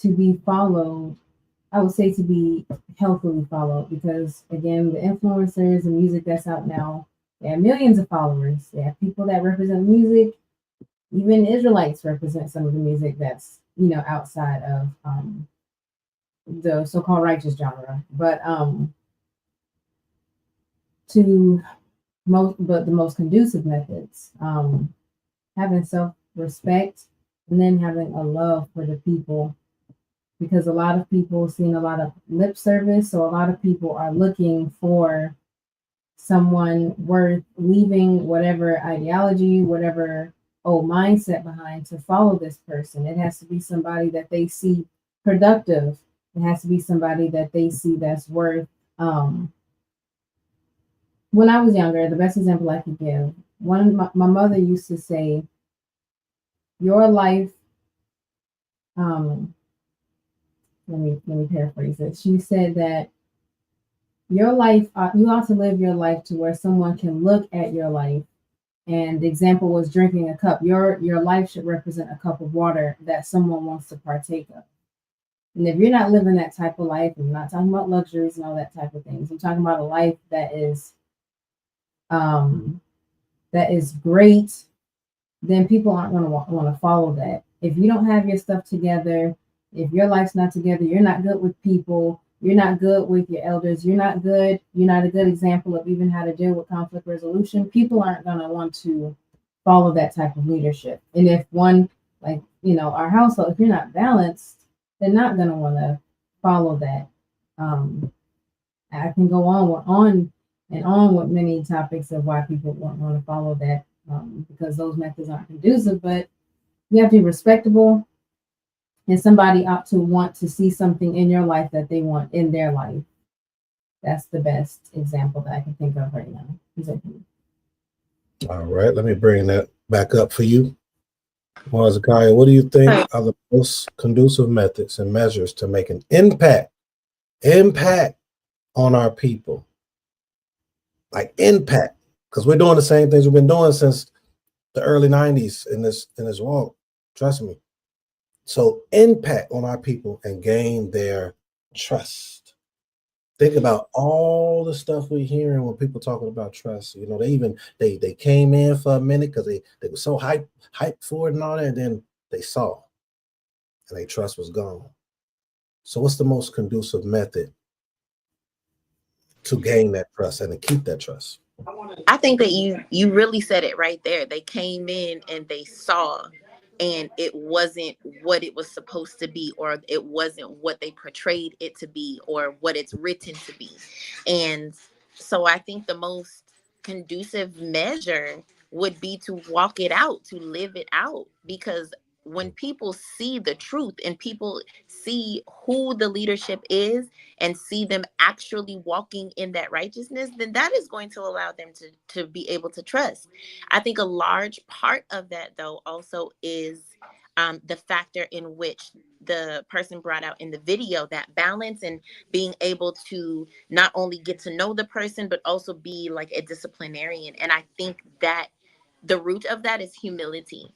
be followed. I would say to be healthily followed because again, the influencers and music that's out now, they have millions of followers. They have people that represent music. Even Israelites represent some of the music that's outside of the so-called righteous genre. But the most conducive methods, having self-respect and then having a love for the people, because a lot of people seeing a lot of lip service, so a lot of people are looking for someone worth leaving whatever ideology, whatever old mindset behind to follow this person. It has to be somebody that they see productive. It has to be somebody that they see that's worth. When I was younger, the best example I could give, my mother used to say, "Your life." Let me paraphrase it. She said that your life, you ought to live your life to where someone can look at your life. And the example was drinking a cup. Your life should represent a cup of water that someone wants to partake of. And if you're not living that type of life, I'm not talking about luxuries and all that type of things. I'm talking about a life that is great. Then people aren't going to want to follow that. If you don't have your stuff together, if your life's not together, you're not good with people. You're not good with your elders. You're not good. You're not a good example of even how to deal with conflict resolution. People aren't going to want to follow that type of leadership. And if one, like, our household, if you're not balanced, they're not going to want to follow that. I can go on and on with many topics of why people won't want to follow that because those methods aren't conducive, but you have to be respectable, and somebody ought to want to see something in your life that they want in their life. That's the best example that I can think of right now. All right, let me bring that back up for you. Hezekiah, what do you think are the most conducive methods and measures to make an impact on our people? Like impact, because we're doing the same things we've been doing since the early 90s in this walk. Trust me. So impact on our people and gain their trust. Think about all the stuff we're hearing when people talking about trust. They came in for a minute because they were so hyped for it and all that, and then they saw and their trust was gone. So what's the most conducive method to gain that trust and to keep that trust? I think that you really said it right there. They came in and they saw, and it wasn't what it was supposed to be, or it wasn't what they portrayed it to be, or what it's written to be. And so I think the most conducive measure would be to walk it out, to live it out, because when people see the truth and people see who the leadership is and see them actually walking in that righteousness, then that is going to allow them to be able to trust. I think a large part of that, though, also is the factor in which the person brought out in the video, that balance and being able to not only get to know the person, but also be like a disciplinarian. And I think that the root of that is humility.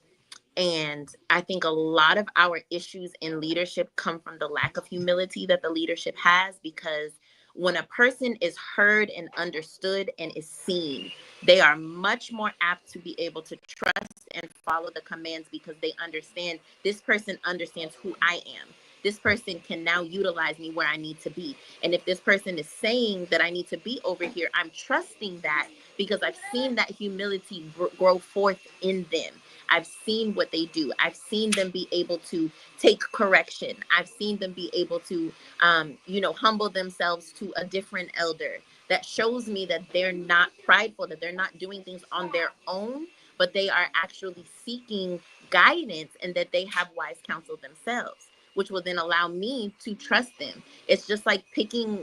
And I think a lot of our issues in leadership come from the lack of humility that the leadership has, because when a person is heard and understood and is seen, they are much more apt to be able to trust and follow the commands, because they understand this person understands who I am. This person can now utilize me where I need to be. And if this person is saying that I need to be over here, I'm trusting that because I've seen that humility grow forth in them. I've seen what they do. I've seen them be able to take correction. I've seen them be able to, humble themselves to a different elder. That shows me that they're not prideful, that they're not doing things on their own, but they are actually seeking guidance, and that they have wise counsel themselves, which will then allow me to trust them. It's just like picking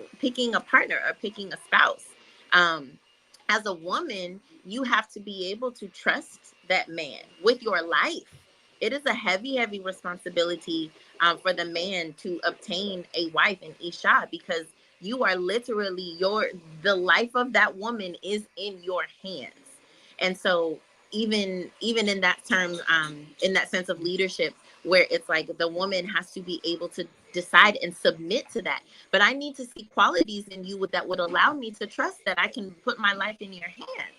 a partner or picking a spouse. As a woman, you have to be able to trust that man with your life. It is a heavy, heavy responsibility for the man to obtain a wife in Isha, because you are literally the life of that woman is in your hands. And so even in that term, in that sense of leadership, where it's like the woman has to be able to decide and submit to that. But I need to see qualities in you that would allow me to trust that I can put my life in your hands.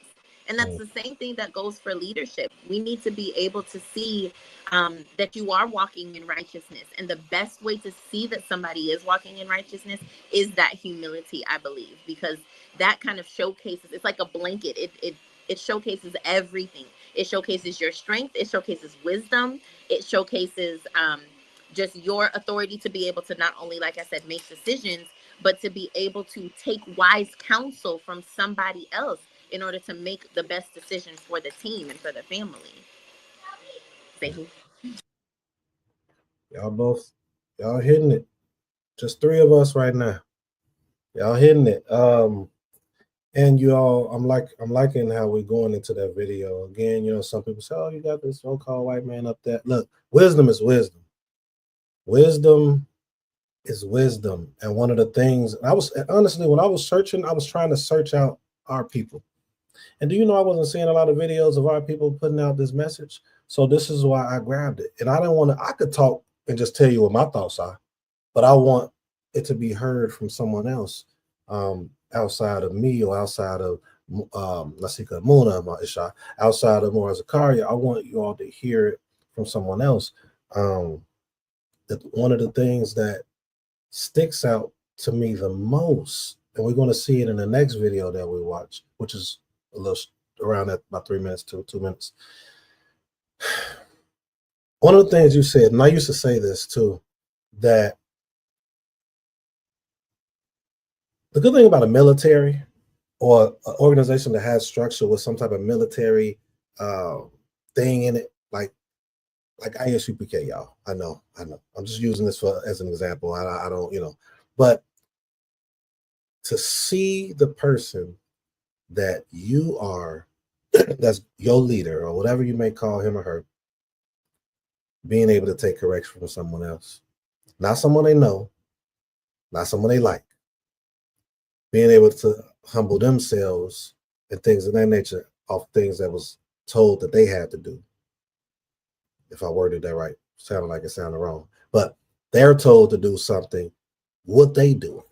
And that's the same thing that goes for leadership. We need to be able to see that you are walking in righteousness. And the best way to see that somebody is walking in righteousness is that humility, I believe, because that kind of showcases, it's like a blanket. It showcases everything. It showcases your strength. It showcases wisdom. It showcases just your authority to be able to not only, like I said, make decisions, but to be able to take wise counsel from somebody else in order to make the best decisions for the team and for the family. Say who? Y'all hitting it. Just three of us right now. Y'all hitting it. And you all, I'm liking how we're going into that video. Again, some people say, oh, you got this so-called white man up there. Look, wisdom is wisdom. Wisdom is wisdom. And one of the things, when I was searching, I was trying to search out our people. And do you know I wasn't seeing a lot of videos of our people putting out this message? So this is why I grabbed it. And I could talk and just tell you what my thoughts are, but I want it to be heard from someone else. Outside of me, or outside of Nasika Muna, Isha, outside of Moraz Zakaria, I want you all to hear it from someone else. That one of the things that sticks out to me the most, and we're going to see it in the next video that we watch, which is a little around at about 3 minutes to 2 minutes. One of the things you said, and I used to say this too, that the good thing about a military or an organization that has structure with some type of military thing in it, like ISUPK, y'all. I know. I'm just using this as an example. I don't, but to see the person that you are, that's your leader or whatever you may call him or her, being able to take correction from someone else, not someone they know, not someone they like, being able to humble themselves and things of that nature off things that was told that they had to do. If I worded that right, sounded like it sounded wrong, but they're told to do something, what they do.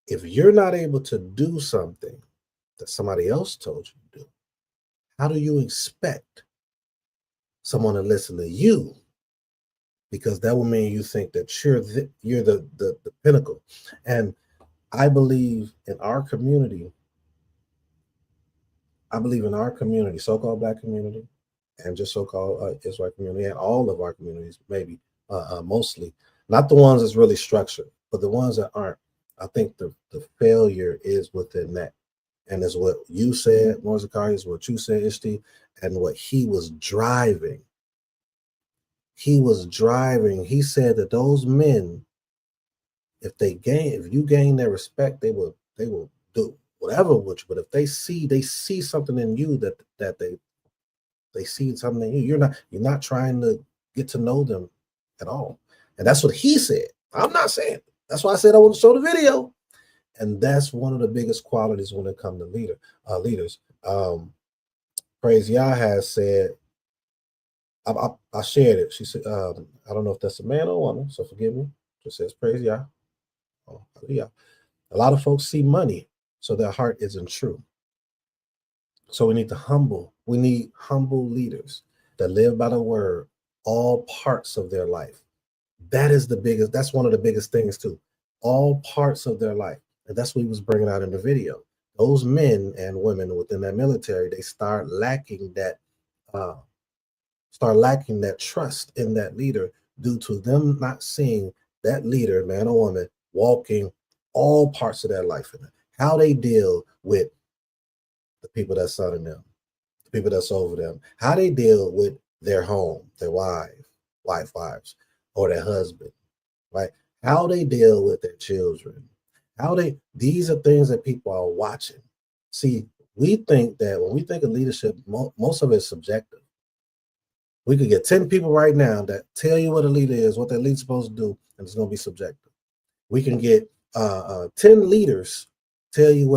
If you're not able to do something that somebody else told you to do, how do you expect someone to listen to you? Because that will mean you think that you're the pinnacle. And I believe in our community, so-called Black community, and just so-called Israel community, and all of our communities, maybe mostly, not the ones that's really structured, but the ones that aren't. I think the failure is within that. And it's what you said, Morzakari, is what you said, Ishti, and what he was driving. He said that those men, if you gain their respect, they will do whatever with you. But if they see something in you that they see something in you, you're not trying to get to know them at all. And that's what he said. I'm not saying it. That's why I said I want to show the video. And that's one of the biggest qualities when it comes to leaders. Praise Yah has said, I shared it. She said, I don't know if that's a man or woman, so forgive me. Just says Praise Yah. Oh, yeah. A lot of folks see money, so their heart isn't true. So we need humble leaders that live by the word all parts of their life. That's one of the biggest things too. All parts of their life. And that's what he was bringing out in the video. Those men and women within that military, they uh, start lacking that trust in that leader due to them not seeing that leader, man or woman, walking all parts of their life in it. How they deal with the people that's under them, the people that's over them, how they deal with their home, their wives, or their husband, right? How they deal with their children. These are things that people are watching. See, we think that when we think of leadership, most of it's subjective. We could get 10 people right now that tell you what a leader is, what that leader's supposed to do, and it's going to be subjective. We can get 10 leaders tell you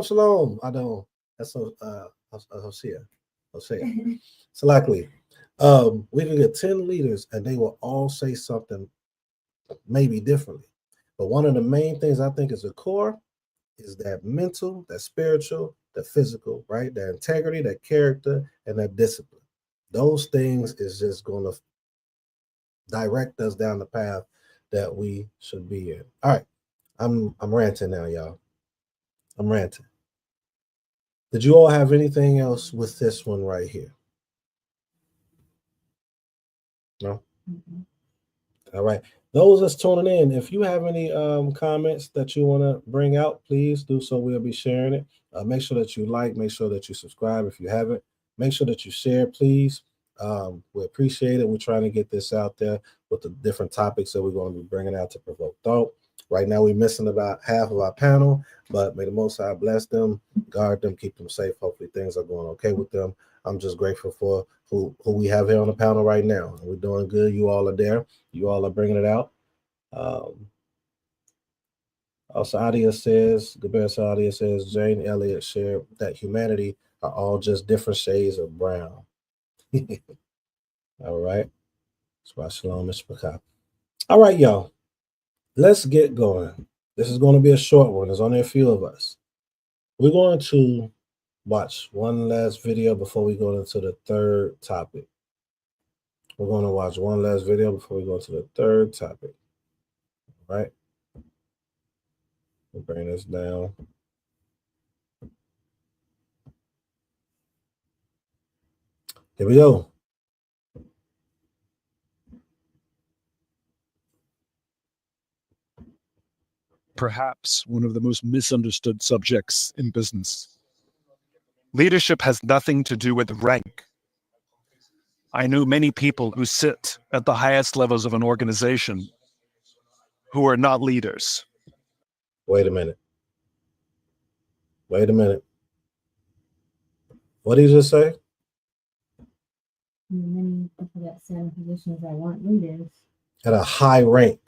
shalom. I don't. That's Hosea. So likely, we can get 10 leaders and they will all say something maybe differently. But one of the main things I think is the core is that mental, that spiritual, that physical, right? That integrity, that character, and that discipline. Those things is just going to direct us down the path that we should be in. All right, I'm ranting now, y'all. I'm ranting. Did you all have anything else with this one right here? No? Mm-hmm. All right. Those that's tuning in, if you have any comments that you want to bring out, please do so. We'll be sharing it. Make sure that you like, make sure that you subscribe if you haven't. Make sure that you share, please. We appreciate it. We're trying to get this out there with the different topics that we're going to be bringing out to provoke thought. Right now, we're missing about half of our panel, but may the Most High bless them, guard them, keep them safe. Hopefully, things are going okay with them. I'm just grateful for who we have here on the panel right now. We're doing good. You all are there. You all are bringing it out. Also, Adia says, Jane Elliott shared that humanity are all just different shades of brown. All right. Shalom, Mr. Pakap. All right, y'all. Let's get going. This is going to be a short one. There's only a few of us. We're going to watch one last video before we go into the third topic. We're going to watch one last video before we go to the third topic. All right. We'll bring this down. Here we go. Perhaps one of the most misunderstood subjects in business. Leadership has nothing to do with rank. I know many people who sit at the highest levels of an organization who are not leaders. Wait a minute. What did you just say? Many people that sit in positions that weren't leaders. At a high rank.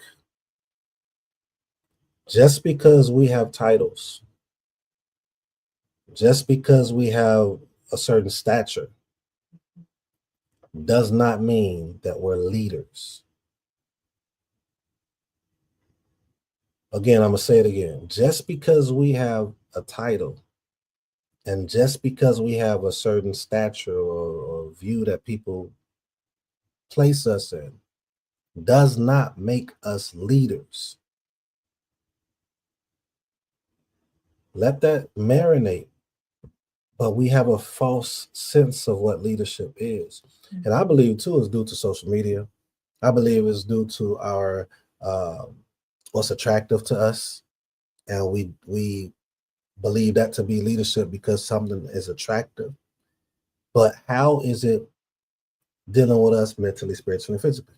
Just because we have titles, just because we have a certain stature, does not mean that we're leaders. Again, I'm going to say it again. Just because we have a title and just because we have a certain stature or view that people place us in does not make us leaders. Let that marinate. But we have a false sense of what leadership is. And I believe, too, it's due to social media. I believe it's due to our what's attractive to us. And we believe that to be leadership because something is attractive. But how is it dealing with us mentally, spiritually, and physically?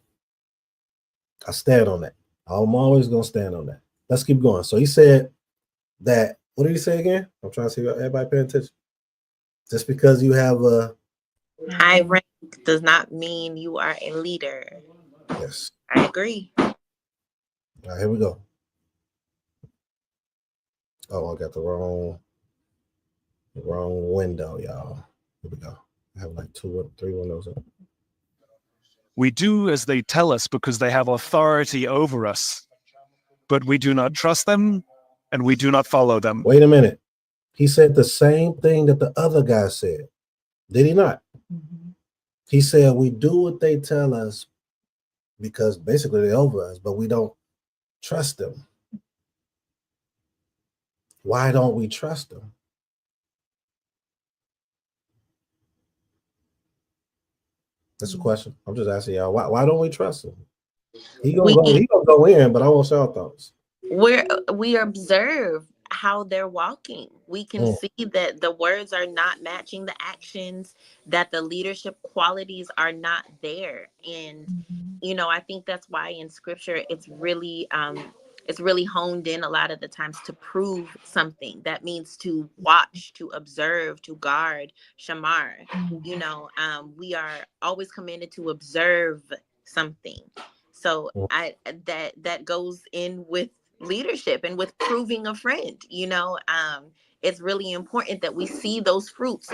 I stand on that. I'm always going to stand on that. Let's keep going. So he said that, what did he say again? I'm trying to see everybody paying attention. Just because you have a high rank does not mean you are a leader. Yes. I agree. All right, here we go. Oh, I got the wrong window, y'all. Here we go. I have like 3 windows up. We do as they tell us because they have authority over us, but we do not trust them and we do not follow them. Wait a minute. He said the same thing that the other guy said. Did he not? Mhm. He said we do what they tell us because basically they're over us, but we don't trust them. Why don't we trust them? That's a question. I'm just asking y'all. Why don't we trust him? He gonna We go. He gonna go in, but I want y'all thoughts. we observe how they're walking. We can Mm. see that the words are not matching the actions, that the leadership qualities are not there. And Mhm. I think that's why in scripture it's really honed in a lot of the times to prove something. That means to watch, to observe, to guard, shamar. Mhm. We are always commanded to observe something. So Mm. that goes in with leadership and with proving a friend. It's really important that we see those fruits,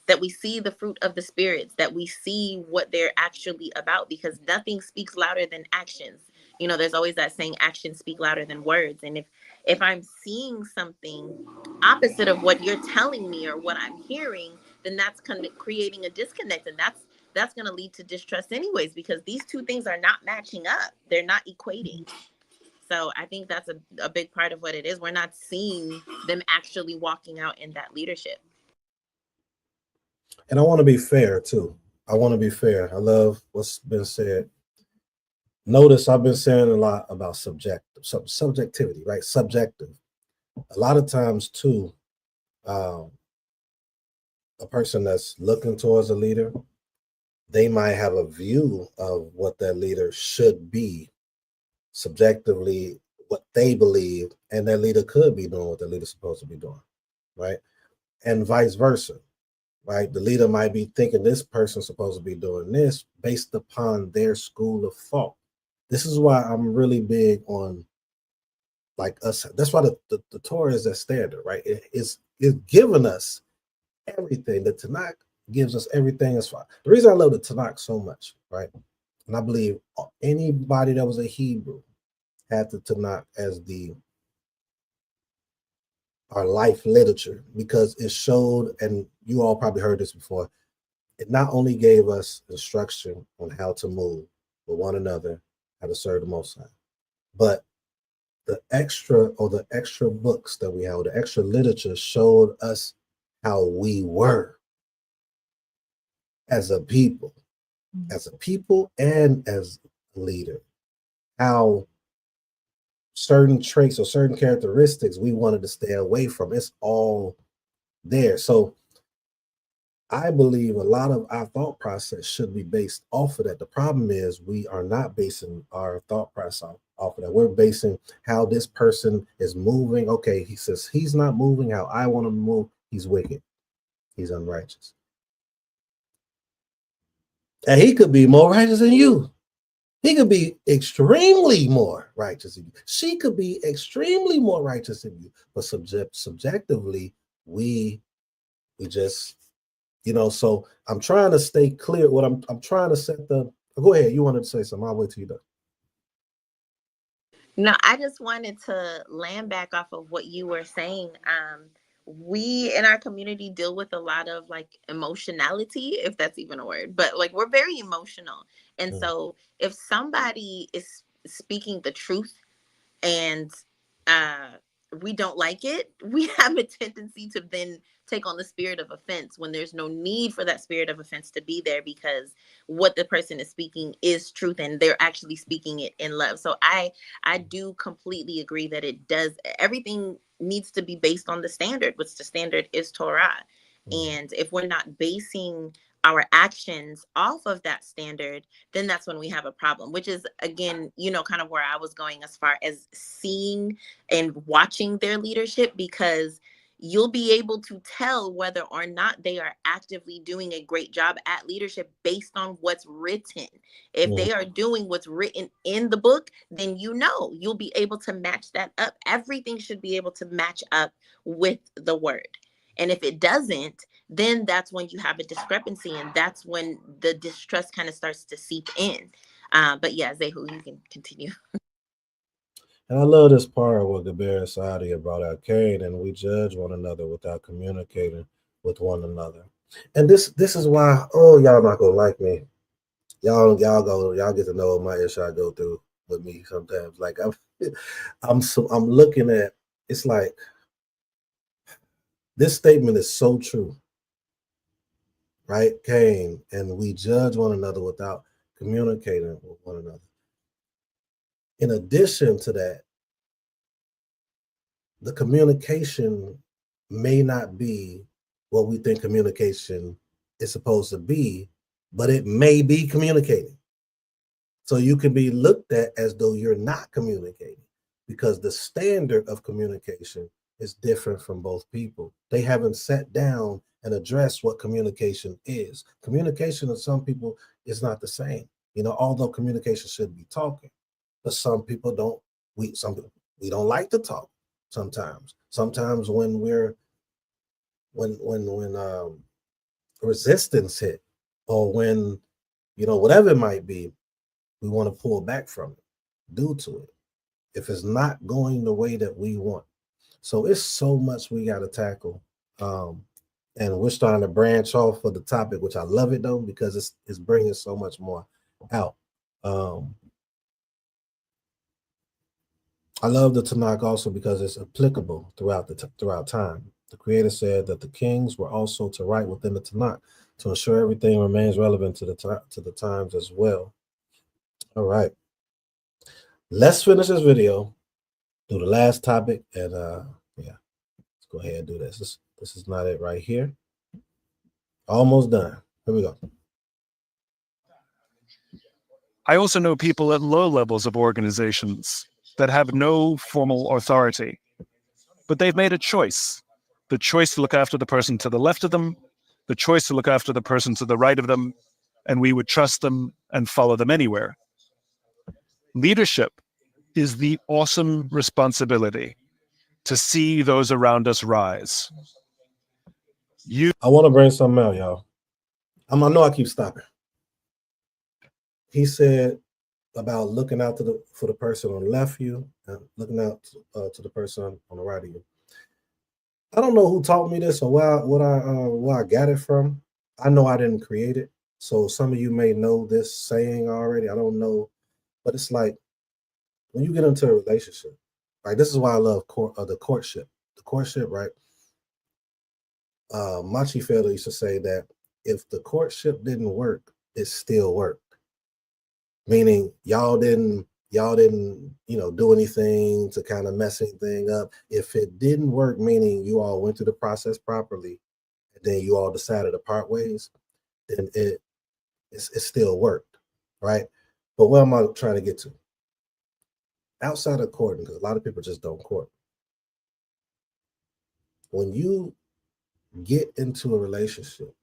that we see the fruit of the spirits, that we see what they're actually about, because nothing speaks louder than actions. There's always that saying, actions speak louder than words. And if I'm seeing something opposite of what you're telling me or what I'm hearing, then that's kind of creating a disconnect, and that's going to lead to distrust anyways, because these two things are not matching up. They're not equating. So I think that's a big part of what it is. We're not seeing them actually walking out in that leadership. And I want to be fair too. I want to be fair. I love what's been said. Notice I've been saying a lot about subjectivity, right? Subjective. A lot of times too, um, a person that's looking towards a leader, they might have a view of what that leader should be subjectively, what they believe, and that leader could be doing what the leader's supposed to be doing, right? And vice versa, right? The leader might be thinking this person's supposed to be doing this based upon their school of thought. This is why I'm really big on like us. That's why the Torah is that standard, right? It's giving us everything. The Tanakh gives us everything as far. The reason I love the Tanakh so much, right? And I believe anybody that was a Hebrew had the Tanakh as our life literature, because it showed, and you all probably heard this before, it not only gave us instruction on how to move with one another, how to serve the Most High, but the extra books that we have, the extra literature showed us how we were as a people, and as a leader, how certain traits or certain characteristics we wanted to stay away from. It's all there. So I believe a lot of our thought process should be based off of that. The problem is we are not basing our thought process off of that. We're basing how this person is moving. Okay, he says he's not moving how I want him to move. He's wicked. He's unrighteous. And he could be more righteous than you. He could be extremely more righteous than you. She could be extremely more righteous than you. But subjectively, we just, so I'm trying to stay clear. What I'm trying to set the. Go ahead. You wanted to say something. I'll wait till you're done. No, I just wanted to land back off of what you were saying. We in our community deal with a lot of like emotionality, if that's even a word, but like we're very emotional. And Mm. so if somebody is speaking the truth and uh we don't like it, we have a tendency to then take on the spirit of offense when there's no need for that spirit of offense to be there, because what the person is speaking is truth and they're actually speaking it in love. So I do completely agree that it does, everything needs to be based on the standard, which the standard is Torah. Mm. And if we're not basing our actions off of that standard, then that's when we have a problem, which is, again, kind of where I was going as far as seeing and watching their leadership, because you'll be able to tell whether or not they are actively doing a great job at leadership based on what's written. If Mm. they are doing what's written in the book, then you'll be able to match that up. Everything should be able to match up with the word. And if it doesn't, then that's when you have a discrepancy, and that's when the distrust kind of starts to seep in. But yeah, Zehu, you can continue. And I love this part what Gaber and Sadia brought out. Cain, and we judge one another without communicating with one another. And this is why, oh, y'all not gonna like me. Y'all get to know my issue I go through with me sometimes. Like I'm looking at, it's like this statement is so true. Right? Cain, and we judge one another without communicating with one another. In addition to that, the communication may not be what we think communication is supposed to be, but it may be communicating. So you can be looked at as though you're not communicating because the standard of communication is different from both people. They haven't sat down and addressed what communication is. Communication to some people is not the same. You know, although communication should be talking, but some people don't. We don't like to talk. Sometimes when we're when resistance hit, or when, you know, whatever it might be, we want to pull back from it due to it if it's not going the way that we want. So it's so much we got to tackle, and we're starting to branch off of the topic, which I love it though, because it's bringing so much more out. I love the Tanakh also because it's applicable throughout time. The Creator said that the kings were also to write within the Tanakh to ensure everything remains relevant to the times as well. All right, let's finish this video, do the last topic, and yeah, let's go ahead and do this. This is not it right here. Almost done. Here we go. I also know people at low levels of organizations that have no formal authority, but they've made a choice. The choice to look after the person to the left of them, the choice to look after the person to the right of them, and we would trust them and follow them anywhere. Leadership is the awesome responsibility to see those around us rise. I want to bring something out, y'all. I know I keep stopping. He said about looking out for the person on the left of you and looking out to the person on the right of you. I don't know who taught me this or where I got it from. I know I didn't create it, so some of you may know this saying already. I don't know, but it's like when you get into a relationship, right? This is why I love the courtship. The courtship, right? Machi Fela used to say that if the courtship didn't work, it still worked. Meaning y'all didn't, do anything to kind of mess anything up. If it didn't work, meaning you all went through the process properly, and then you all decided to part ways, then it still worked, right? But what am I trying to get to? Outside of courting, because a lot of people just don't court. When you get into a relationship,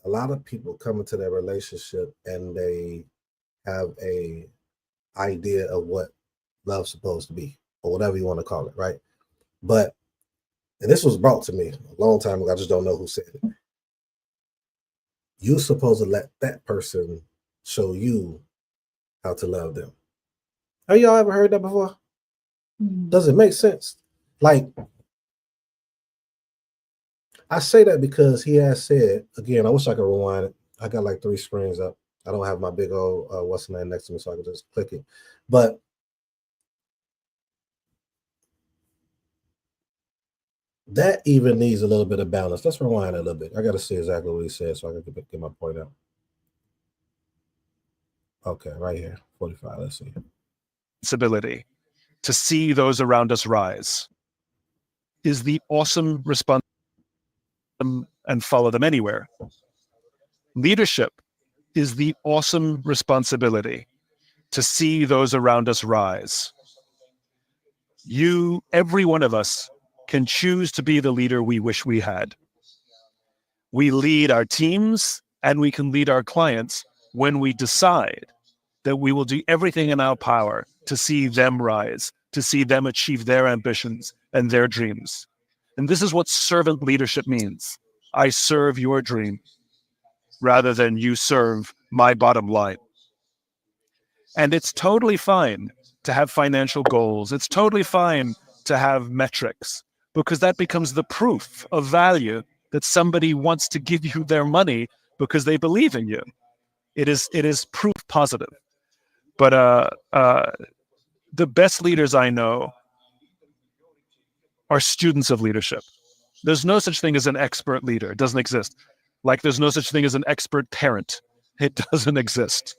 a lot of people come into that relationship and they have a idea of what love's supposed to be, or whatever you want to call it, right? But, and this was brought to me a long time ago, I just don't know who said it. You're supposed to let that person show you how to love them. Have y'all ever heard that before? Does it make sense? Like, I say that because he has said, again, I wish I could rewind it. I got like 3 screens up. I don't have my big old what's the name next to me, so I can just click it. But that even needs a little bit of balance. Let's rewind a little bit. I got to see exactly what he said so I can get my point out. Okay, right here, 45. Let's see. Responsibility to see those around us rise is the awesome responsibility and follow them anywhere. Leadership is the awesome responsibility to see those around us rise. Every one of us, can choose to be the leader we wish we had. We lead our teams and we can lead our clients when we decide that we will do everything in our power to see them rise, to see them achieve their ambitions and their dreams. And this is what servant leadership means. I serve your dream rather than you serve my bottom line. And it's totally fine to have financial goals. It's totally fine to have metrics, because that becomes the proof of value that somebody wants to give you their money because they believe in you. It is proof positive. But the best leaders I know are students of leadership. There's no such thing as an expert leader. It doesn't exist. Like there's no such thing as an expert parent. It doesn't exist.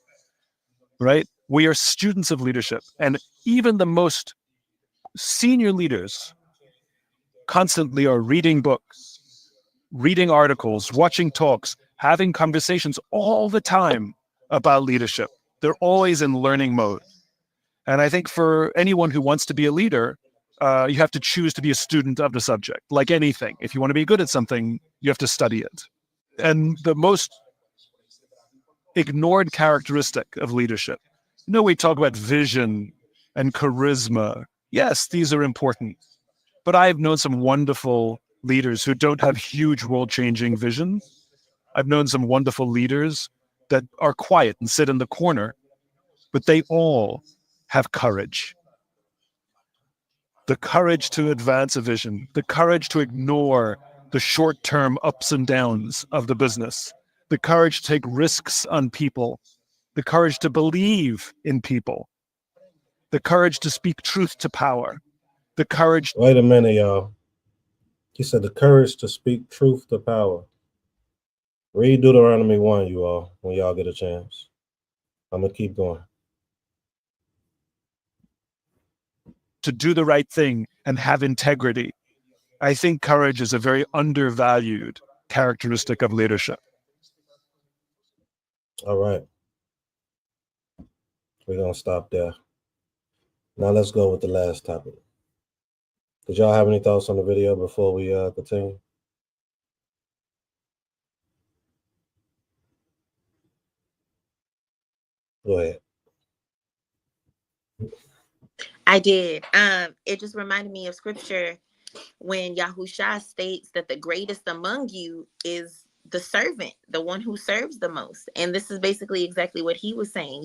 Right? We are students of leadership. And even the most senior leaders constantly are reading books, reading articles, watching talks, having conversations all the time about leadership. They're always in learning mode. And I think for anyone who wants to be a leader, you have to choose to be a student of the subject. Like anything, if you want to be good at something, you have to study it. And the most ignored characteristic of leadership, we talk about vision and charisma. Yes, these are important. But I've known some wonderful leaders who don't have huge world-changing vision. I've known some wonderful leaders that are quiet and sit in the corner, but they all have courage. The courage to advance a vision, the courage to ignore the short-term ups and downs of the business, the courage to take risks on people, the courage to believe in people, the courage to speak truth to power, the courage. Wait a minute, y'all. He said the courage to speak truth to power. Read Deuteronomy 1, you all, when y'all get a chance. I'm going to keep going. To do the right thing and have integrity. I think courage is a very undervalued characteristic of leadership. All right. We're going to stop there. Now let's go with the last topic. Did y'all have any thoughts on the video before we continue? Go ahead. I did. It just reminded me of scripture when Yahusha states that the greatest among you is the servant, the one who serves the most. And this is basically exactly what he was saying,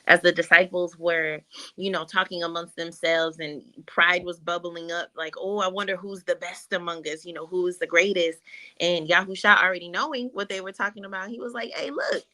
as the disciples were, talking amongst themselves and pride was bubbling up like, oh, I wonder who's the best among us, who is the greatest. And Yahusha, already knowing what they were talking about, he was like, hey, look,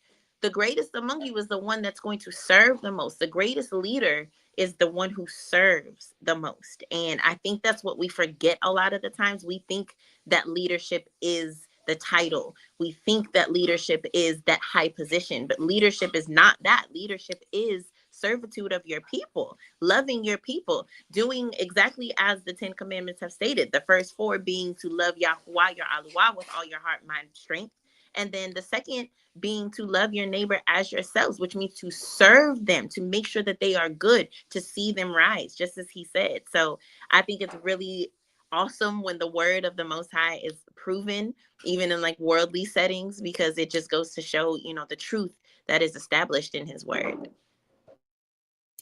the greatest among you is the one that's going to serve the most. The greatest leader is the one who serves the most. And I think that's what we forget a lot of the times. We think that leadership is the title. We think that leadership is that high position, but leadership is not that. Leadership is servitude of your people, loving your people, doing exactly as the 10 commandments have stated. The first 4 being to love Yahuwah, your Aluwah, with all your heart, mind, strength. And then the second being to love your neighbor as yourselves, which means to serve them, to make sure that they are good, to see them rise, just as he said. So I think it's really awesome when the word of the Most High is proven, even in like worldly settings, because it just goes to show, the truth that is established in his word.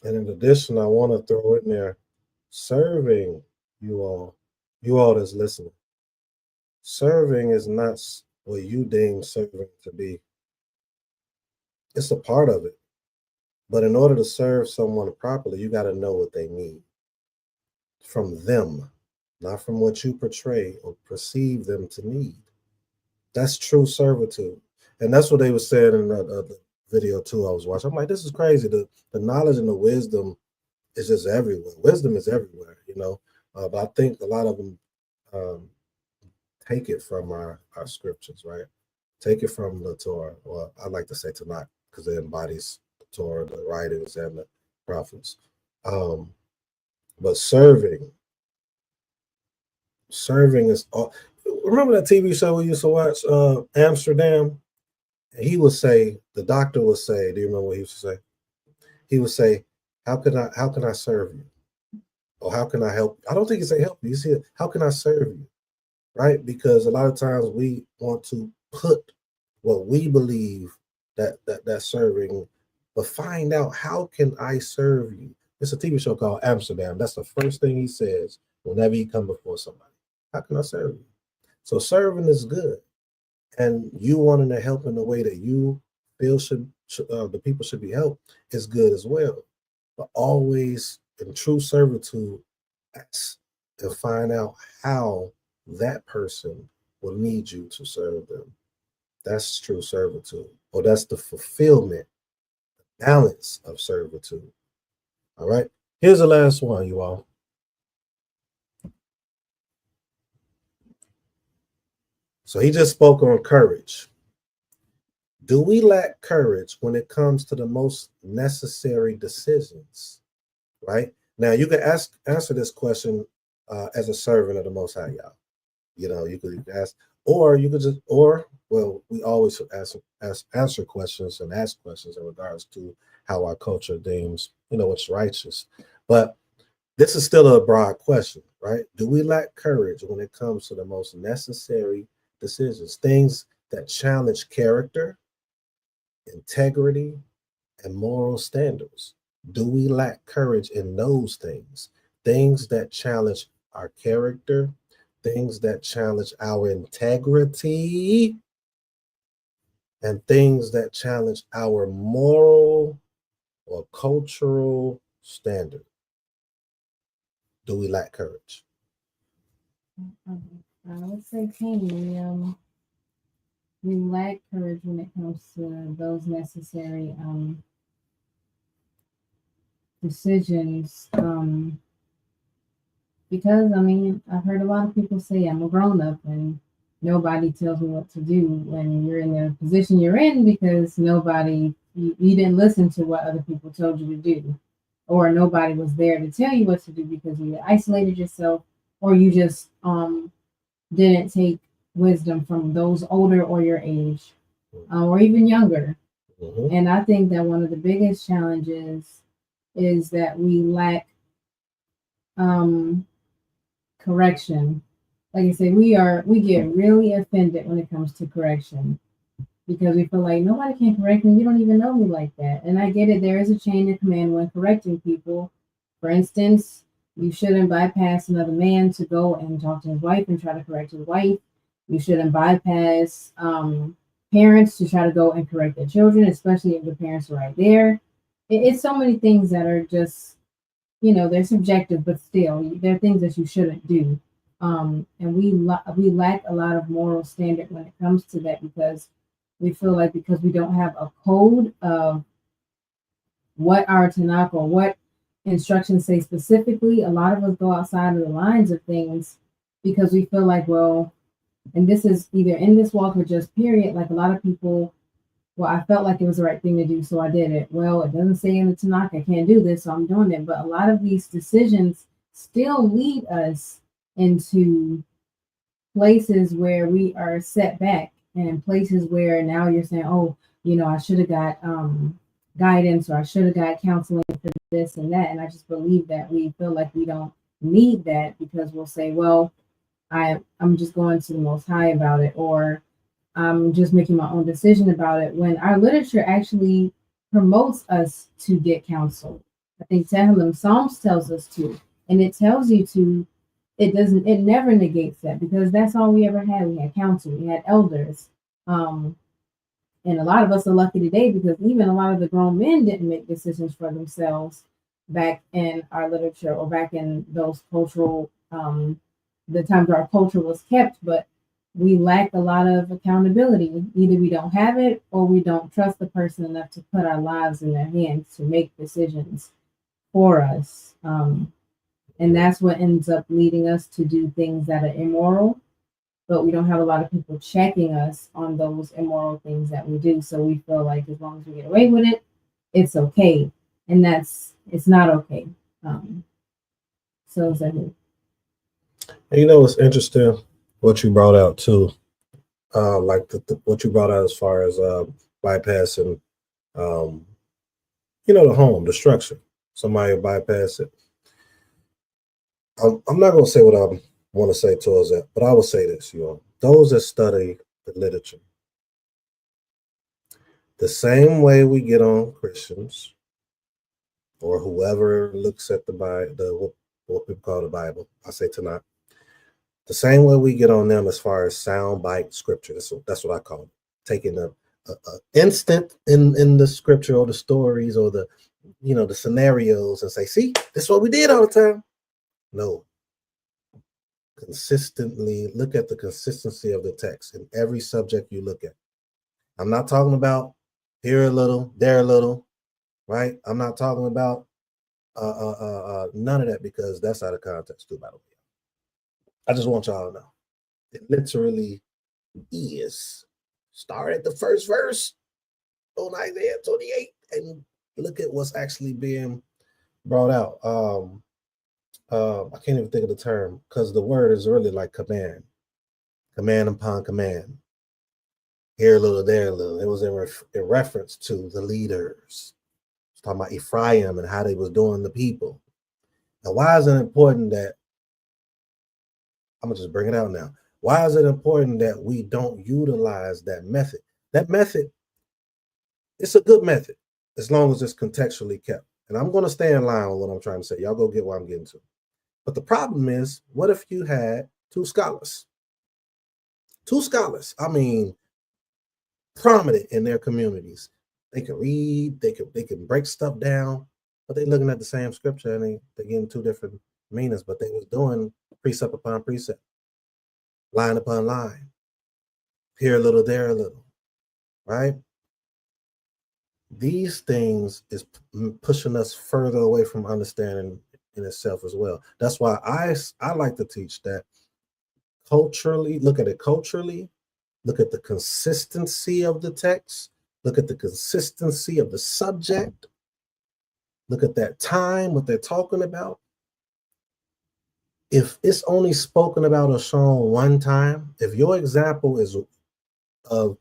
And in addition, I want to throw in there, serving you all that's listening. Serving is not what you deem serving to be. It's a part of it. But in order to serve someone properly, you got to know what they need from them, not from what you portray or perceive them to need. That's true servitude. And that's what they were saying in the video too I was watching. I'm like, this is crazy. The knowledge and the wisdom is just everywhere. Wisdom is everywhere, but I think a lot of them take it from our scriptures, right? Take it from the Torah, or I like to say Tanakh, because it embodies the Torah, the writings, and the prophets. But serving is all. Remember that TV show we used to watch, Amsterdam? And he would say, the doctor would say, do you remember what he used to say? He would say, how can I serve you? Or how can I help? I don't think he said help you. He said, how can I serve you? Right? Because a lot of times we want to put what we believe that serving, but find out, how can I serve you? It's a TV show called Amsterdam. That's the first thing he says whenever he comes before somebody. How can I serve you? So serving is good. and you wanting to help in the way that you feel the people should be helped is good as well. But always in true servitude, ask and find out how that person will need you to serve them. That's true servitude, or that's the fulfillment, balance of servitude. All right. Here's the last one, you all. So he just spoke on courage. Do we lack courage when it comes to the most necessary decisions? Right now, you can answer this question as a servant of the Most High, y'all. You know, you could ask, or you could just, or well, we always answer questions and ask questions in regards to how our culture deems, what's righteous. But this is still a broad question, right? Do we lack courage when it comes to the most necessary decisions, things that challenge character, integrity, and moral standards? Do we lack courage in those things? Things that challenge our character, things that challenge our integrity, and things that challenge our moral or cultural standard. Do we lack courage? I would say Candy, we lack courage when it comes to those necessary decisions. Because I've heard a lot of people say I'm a grown-up and nobody tells me what to do when you're in the position you're in, because you didn't listen to what other people told you to do, or nobody was there to tell you what to do because you isolated yourself, or you just didn't take wisdom from those older or your age, or even younger. Mm-hmm. And I think that one of the biggest challenges is that we lack correction. Like I say, we get really offended when it comes to correction, because we feel like nobody can correct me. You don't even know me like that. And I get it. There is a chain of command when correcting people. For instance, you shouldn't bypass another man to go and talk to his wife and try to correct his wife. You shouldn't bypass parents to try to go and correct their children, especially if the parents are right there. It's so many things that are just, they're subjective, but still, they're things that you shouldn't do. And we lack a lot of moral standard when it comes to that, because we feel like because we don't have a code of what our Tanakh or what instructions say specifically, a lot of us go outside of the lines of things because we feel like, well, and this is either in this walk or just period, like a lot of people, well, I felt like it was the right thing to do, so I did it. Well, it doesn't say in the Tanakh I can't do this, so I'm doing it. But a lot of these decisions still lead us into places where we are set back, and places where now you're saying, oh, I should have got guidance, or I should have got counseling for this and that. And I just believe that we feel like we don't need that, because we'll say, well, I'm just going to the Most High about it, or I'm just making my own decision about it, when our literature actually promotes us to get counsel. I think Tehillim Psalms tells us to, and it tells you to. It never negates that, because that's all we ever had. We had counsel, we had elders. And a lot of us are lucky today, because even a lot of the grown men didn't make decisions for themselves back in our literature, or back in those cultural, the times our culture was kept. But we lack a lot of accountability. Either we don't have it, or we don't trust the person enough to put our lives in their hands to make decisions for us. And that's what ends up leading us to do things that are immoral. But we don't have a lot of people checking us on those immoral things that we do. So we feel like as long as we get away with it, it's okay. And it's not okay. So is that it? And it's interesting what you brought out too. Like what you brought out as far as bypassing, the home, the structure. Somebody bypass it. I'm not going to say what I want to say towards that, but I will say this, those that study the literature, the same way we get on Christians or whoever looks at the Bible, what people call the Bible, I say Tanakh, The same way we get on them as far as sound bite scripture. That's what I call it. Taking a instant in the scripture or the stories or the the scenarios and say, see, this is what we did all the time. No. Consistently look at the consistency of the text in every subject you look at. I'm not talking about here a little, there a little, right? I'm not talking about none of that, because that's out of context too, by the way. I just want y'all to know. It literally is. Start at the first verse on Isaiah 28 and look at what's actually being brought out. I can't even think of the term, because the word is really like command upon command. Here a little, there a little. It was in reference to the leaders. It's talking about Ephraim and how they was doing the people. Now, why is it important that, I'm gonna just bring it out now. Why is it important that we don't utilize that method? That method, it's a good method as long as it's contextually kept. And I'm going to stay in line with what I'm trying to say. Y'all go get what I'm getting to. But the problem is, what if you had two scholars? Two scholars, I mean, prominent in their communities. They can read, they can break stuff down, but they're looking at the same scripture and they're getting two different meanings, but they was doing precept upon precept, line upon line, here a little, there a little, right? These things is pushing us further away from understanding in itself as well. That's why I like to teach that culturally, look at it culturally, look at the consistency of the text, look at the consistency of the subject, look at that time, what they're talking about. If it's only spoken about or shown one time, if your example is of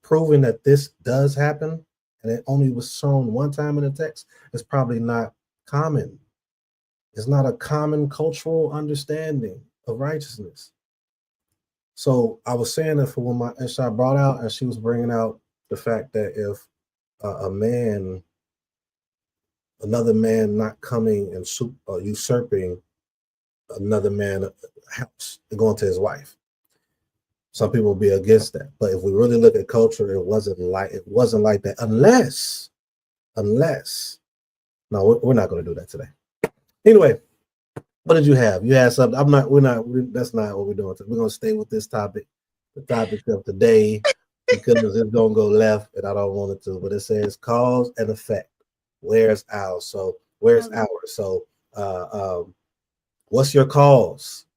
proving that this does happen, and it only was shown one time in the text, it's probably not common. It's not a common cultural understanding of righteousness. So I was saying that for when my Isha brought out, and she was bringing out the fact that if another man not coming and usurping another man's house, going to his wife. Some people will be against that, but if we really look at culture, it wasn't like that. Unless, no, we're not going to do that today. Anyway, what did you have? You had something. That's not what we're doing today. We're going to stay with this topic, the topic of today, because it's going to go left, and I don't want it to. But it says cause and effect. Where's ours? So where's ours? So, what's your cause?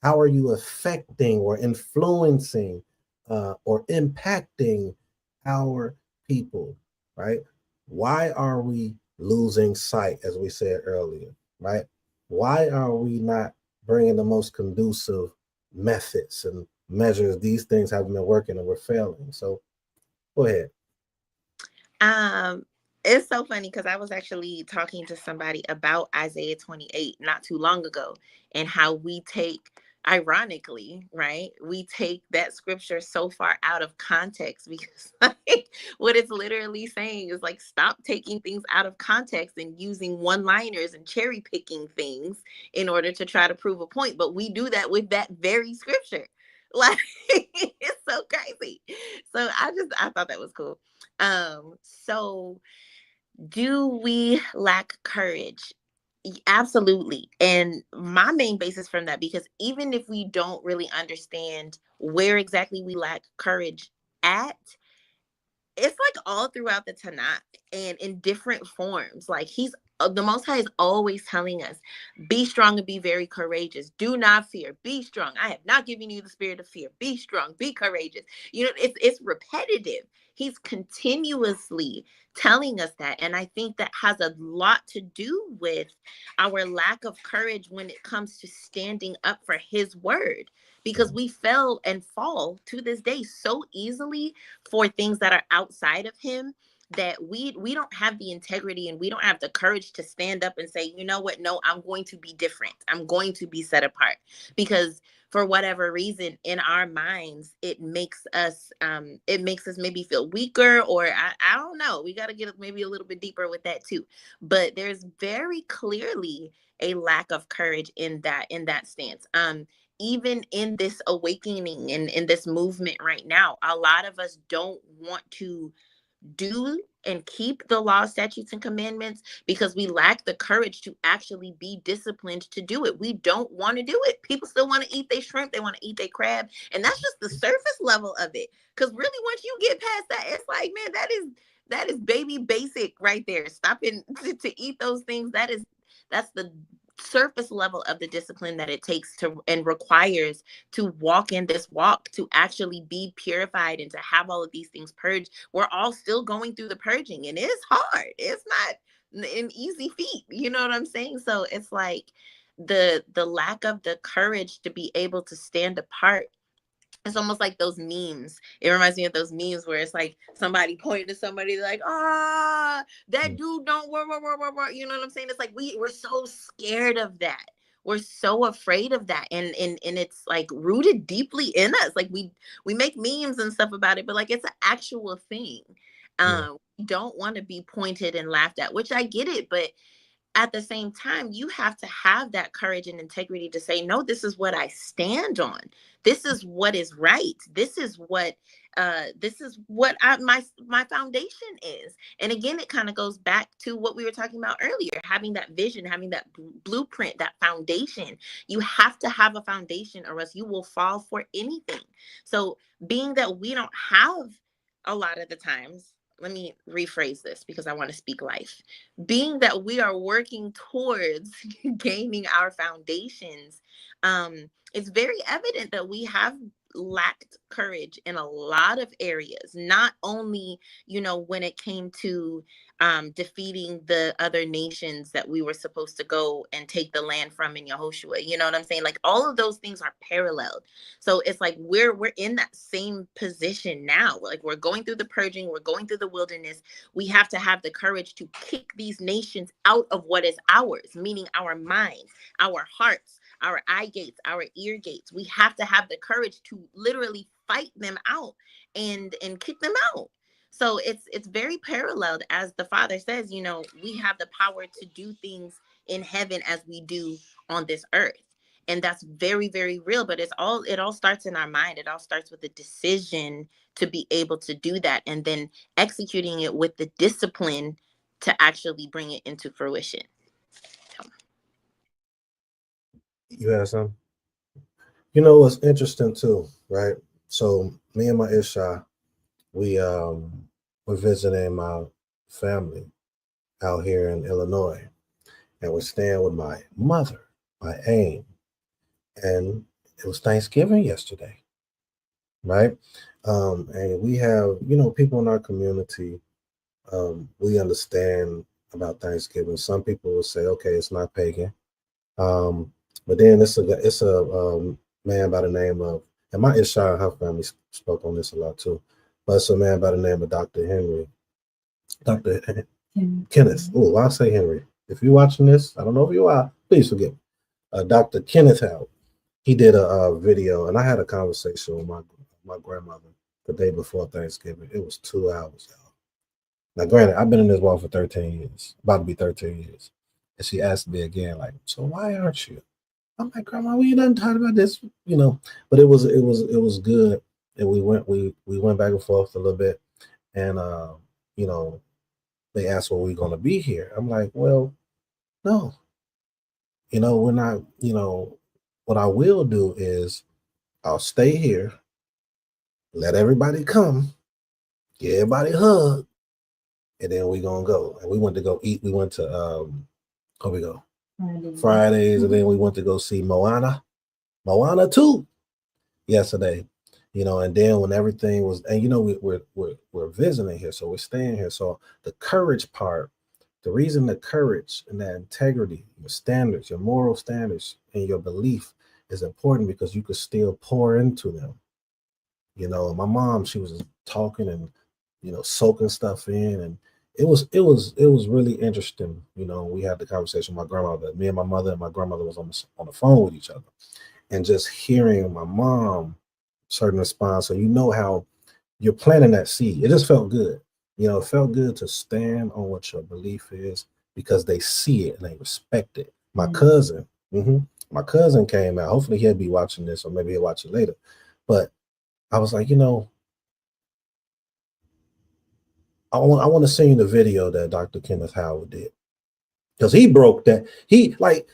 How are you affecting or influencing or impacting our people, right? Why are we losing sight, as we said earlier, right? Why are we not bringing the most conducive methods and measures? These things haven't been working and we're failing. So go ahead. It's so funny because I was actually talking to somebody about Isaiah 28 not too long ago, and how we take, ironically, right? We take that scripture so far out of context, because like what it's literally saying is like, stop taking things out of context and using one-liners and cherry picking things in order to try to prove a point. But we do that with that very scripture. Like, it's so crazy. So I thought that was cool. So do we lack courage? Absolutely. And my main basis from that, because even if we don't really understand where exactly we lack courage at, it's like all throughout the Tanakh and in different forms. Like the Most High is always telling us, be strong and be very courageous. Do not fear. Be strong. I have not given you the spirit of fear. Be strong. Be courageous. It's repetitive. He's continuously telling us that. And I think that has a lot to do with our lack of courage when it comes to standing up for his word, because we fell and fall to this day so easily for things that are outside of him. that we don't have the integrity and we don't have the courage to stand up and say, you know what, no, I'm going to be different, I'm going to be set apart, because for whatever reason in our minds it makes us maybe feel weaker, or I don't know, we got to get maybe a little bit deeper with that too. But there's very clearly a lack of courage in that stance. Even in this awakening and in this movement right now, a lot of us don't want to do and keep the law, statutes, and commandments because we lack the courage to actually be disciplined to do it. We don't want to do it. People still want to eat their shrimp, they want to eat their crab, and that's just the surface level of it. Because really, once you get past that, it's like, man, that is baby basic right there. Stopping to eat those things, that's the surface level of the discipline that it takes to and requires to walk in this walk, to actually be purified and to have all of these things purged. We're all still going through the purging, and it's hard. It's not an easy feat. You know what I'm saying? So it's like the lack of the courage to be able to stand apart. It's almost like those memes. It reminds me of those memes where it's like somebody pointing to somebody like, that dude don't work. You know what I'm saying? It's like we're so scared of that. We're so afraid of that. And it's like rooted deeply in us. Like we make memes and stuff about it, but like it's an actual thing. We don't want to be pointed and laughed at, which I get it, but at the same time, you have to have that courage and integrity to say, no, this is what I stand on. This is what is right. This is what my foundation is. And again, it kind of goes back to what we were talking about earlier, having that vision, having that blueprint, that foundation. You have to have a foundation or else you will fall for anything. So being that we don't have a lot of the times, let me rephrase this because I want to speak life. Being that we are working towards gaining our foundations, it's very evident that we have lacked courage in a lot of areas, not only, when it came to defeating the other nations that we were supposed to go and take the land from in Yehoshua. You know what I'm saying? Like all of those things are paralleled. So it's like we're in that same position now. Like we're going through the purging, we're going through the wilderness. We have to have the courage to kick these nations out of what is ours, meaning our minds, our hearts, our eye gates, our ear gates. We have to have the courage to literally fight them out and kick them out. So it's very paralleled. As the Father says, we have the power to do things in heaven as we do on this earth. And that's very, very real. But it all starts in our mind. It all starts with the decision to be able to do that, and then executing it with the discipline to actually bring it into fruition. You have some? What's interesting too, right? So me and my Isha, we're visiting my family out here in Illinois, and we're staying with my mother, my aim, and it was Thanksgiving yesterday, right? And we have, people in our community, we understand about Thanksgiving. Some people will say, okay, it's not pagan. But then it's a man by the name of, and my Isha and her family spoke on this a lot too, but it's a man by the name of Dr. Kenneth. Oh, I'll say Henry. If you're watching this, I don't know if you are, please forgive me. Dr. Kenneth Howard. He did a video, and I had a conversation with my grandmother the day before Thanksgiving. It was 2 hours, y'all. Now, granted, I've been in this world for 13 years, about to be 13 years. And she asked me again, like, so why aren't you? I'm like, Grandma, we done talked about this, But it was good. And we went back and forth a little bit. And they asked, well, we gonna be here? I'm like, well, no. We're not, what I will do is I'll stay here, let everybody come, give everybody a hug, and then we gonna go. And we went to go eat. We went to where we go? Fridays, and then we went to go see Moana 2 yesterday. And then when everything was, and we're visiting here, so we're staying here. So the courage part, the reason the courage and that integrity, your standards, your moral standards, and your belief is important because you could still pour into them. My mom, she was talking and soaking stuff in, and it was really interesting. We had the conversation with my grandmother. Me and my mother and my grandmother was on the phone with each other, and just hearing my mom certain response. So how you're planting that seed. It just felt good. It felt good to stand on what your belief is because they see it and they respect it. My cousin, my cousin came out. Hopefully he'll be watching this, or maybe he'll watch it later. But I was like, I want to send you the video that Dr. Kenneth Howard did, because he broke that. I'm like,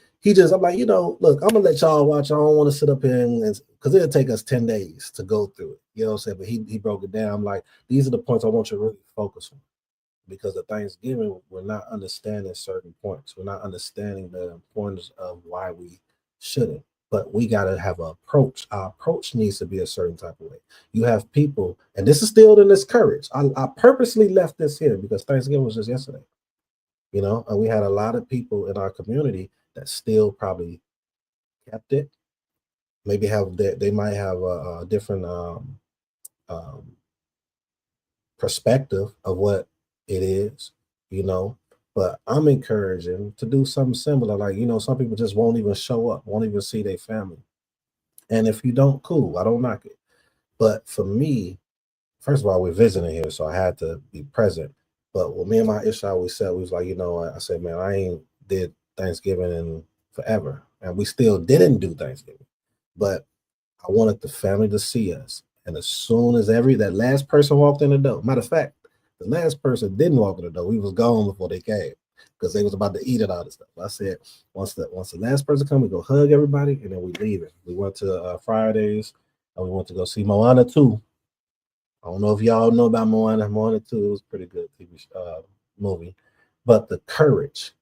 look, I'm gonna let y'all watch. I don't want to sit up here and because it'll take us 10 days to go through it. You know what I'm saying? But he broke it down. I'm like, these are the points I want you to really focus on. Because of Thanksgiving, we're not understanding certain points. We're not understanding the importance of why we shouldn't. But we got to have an approach. Our approach needs to be a certain type of way. You have people, and this is still in this courage. I purposely left this here because Thanksgiving was just yesterday. And we had a lot of people in our community that still probably kept it. Maybe they might have a different perspective of what it is, but I'm encouraging to do something similar. Like, some people just won't even show up, won't even see their family. And if you don't, cool, I don't knock it. But for me, first of all, we're visiting here, so I had to be present. But what me and my Isha always said, we was like, I said, man, I ain't did Thanksgiving in forever. And we still didn't do Thanksgiving. But I wanted the family to see us. And as soon as that last person walked in the door, matter of fact, the last person didn't walk in the door. We was gone before they came because they was about to eat it all this stuff. I said, once the last person come, we go hug everybody, and then we leave it. We went to Fridays, and we went to go see Moana 2. I don't know if y'all know about Moana. Moana 2, it was a pretty good TV movie. But the courage,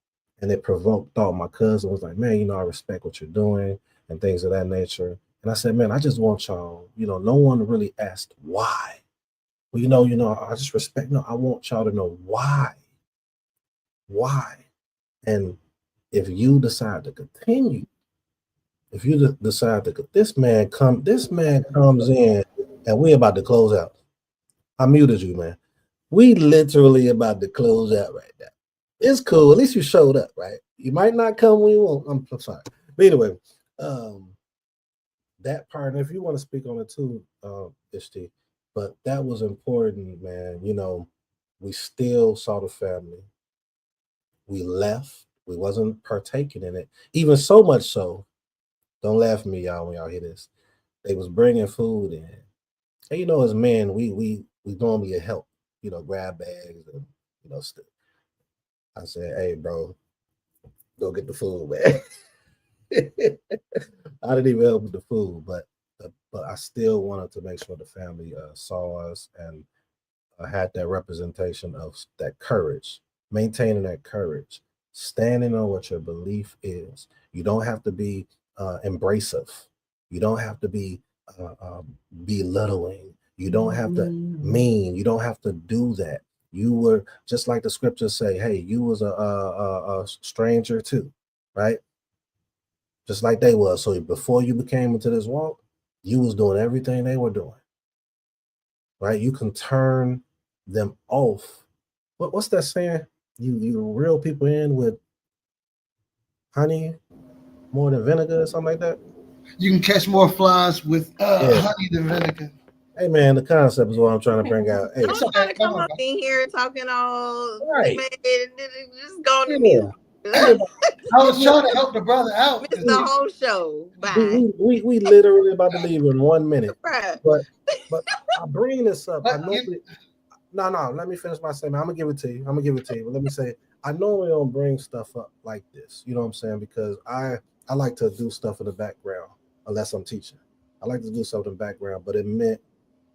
and it provoked thought. My cousin was like, man, I respect what you're doing and things of that nature. And I said, man, I just want y'all, no one really asked why. Well, I just respect, I want y'all to know why. Why? And if you decide to continue, if you decide to, this man comes in and we about to close out. I muted you, man. We literally about to close out right now. It's cool. At least you showed up, right? You might not come when you want. I'm sorry. But anyway, that part, and if you want to speak on it too, Ishti, but that was important, man. We still saw the family. We left. We wasn't partaking in it. Even so much so, don't laugh at me, y'all, when y'all hear this. They was bringing food in. And as men, we normally help, grab bags and, I said, hey, bro, go get the food, man. I didn't even help with the food, but I still wanted to make sure the family saw us and had that representation of that courage, maintaining that courage, standing on what your belief is. You don't have to be embracive. You don't have to be belittling. You don't have to mean. You don't have to do that. You were just like the scriptures say. Hey, you was a stranger too, right? Just like they was. So before you became into this walk, you was doing everything they were doing, right? You can turn them off. What's that saying? You reel people in with honey more than vinegar or something like that. You can catch more flies with honey than vinegar. Hey man, the concept is what I'm trying to bring out. Hey, I'm trying to come up in here talking all right. Just go to mute. I was trying to help the brother out. Missed the whole show. Bye. We literally about to leave in 1 minute. Right. But I bring this up. No, let me finish my statement. I'm gonna give it to you. But let me say, I normally don't bring stuff up like this. You know what I'm saying? Because I like to do stuff in the background unless I'm teaching. I like to do stuff in the background, but it meant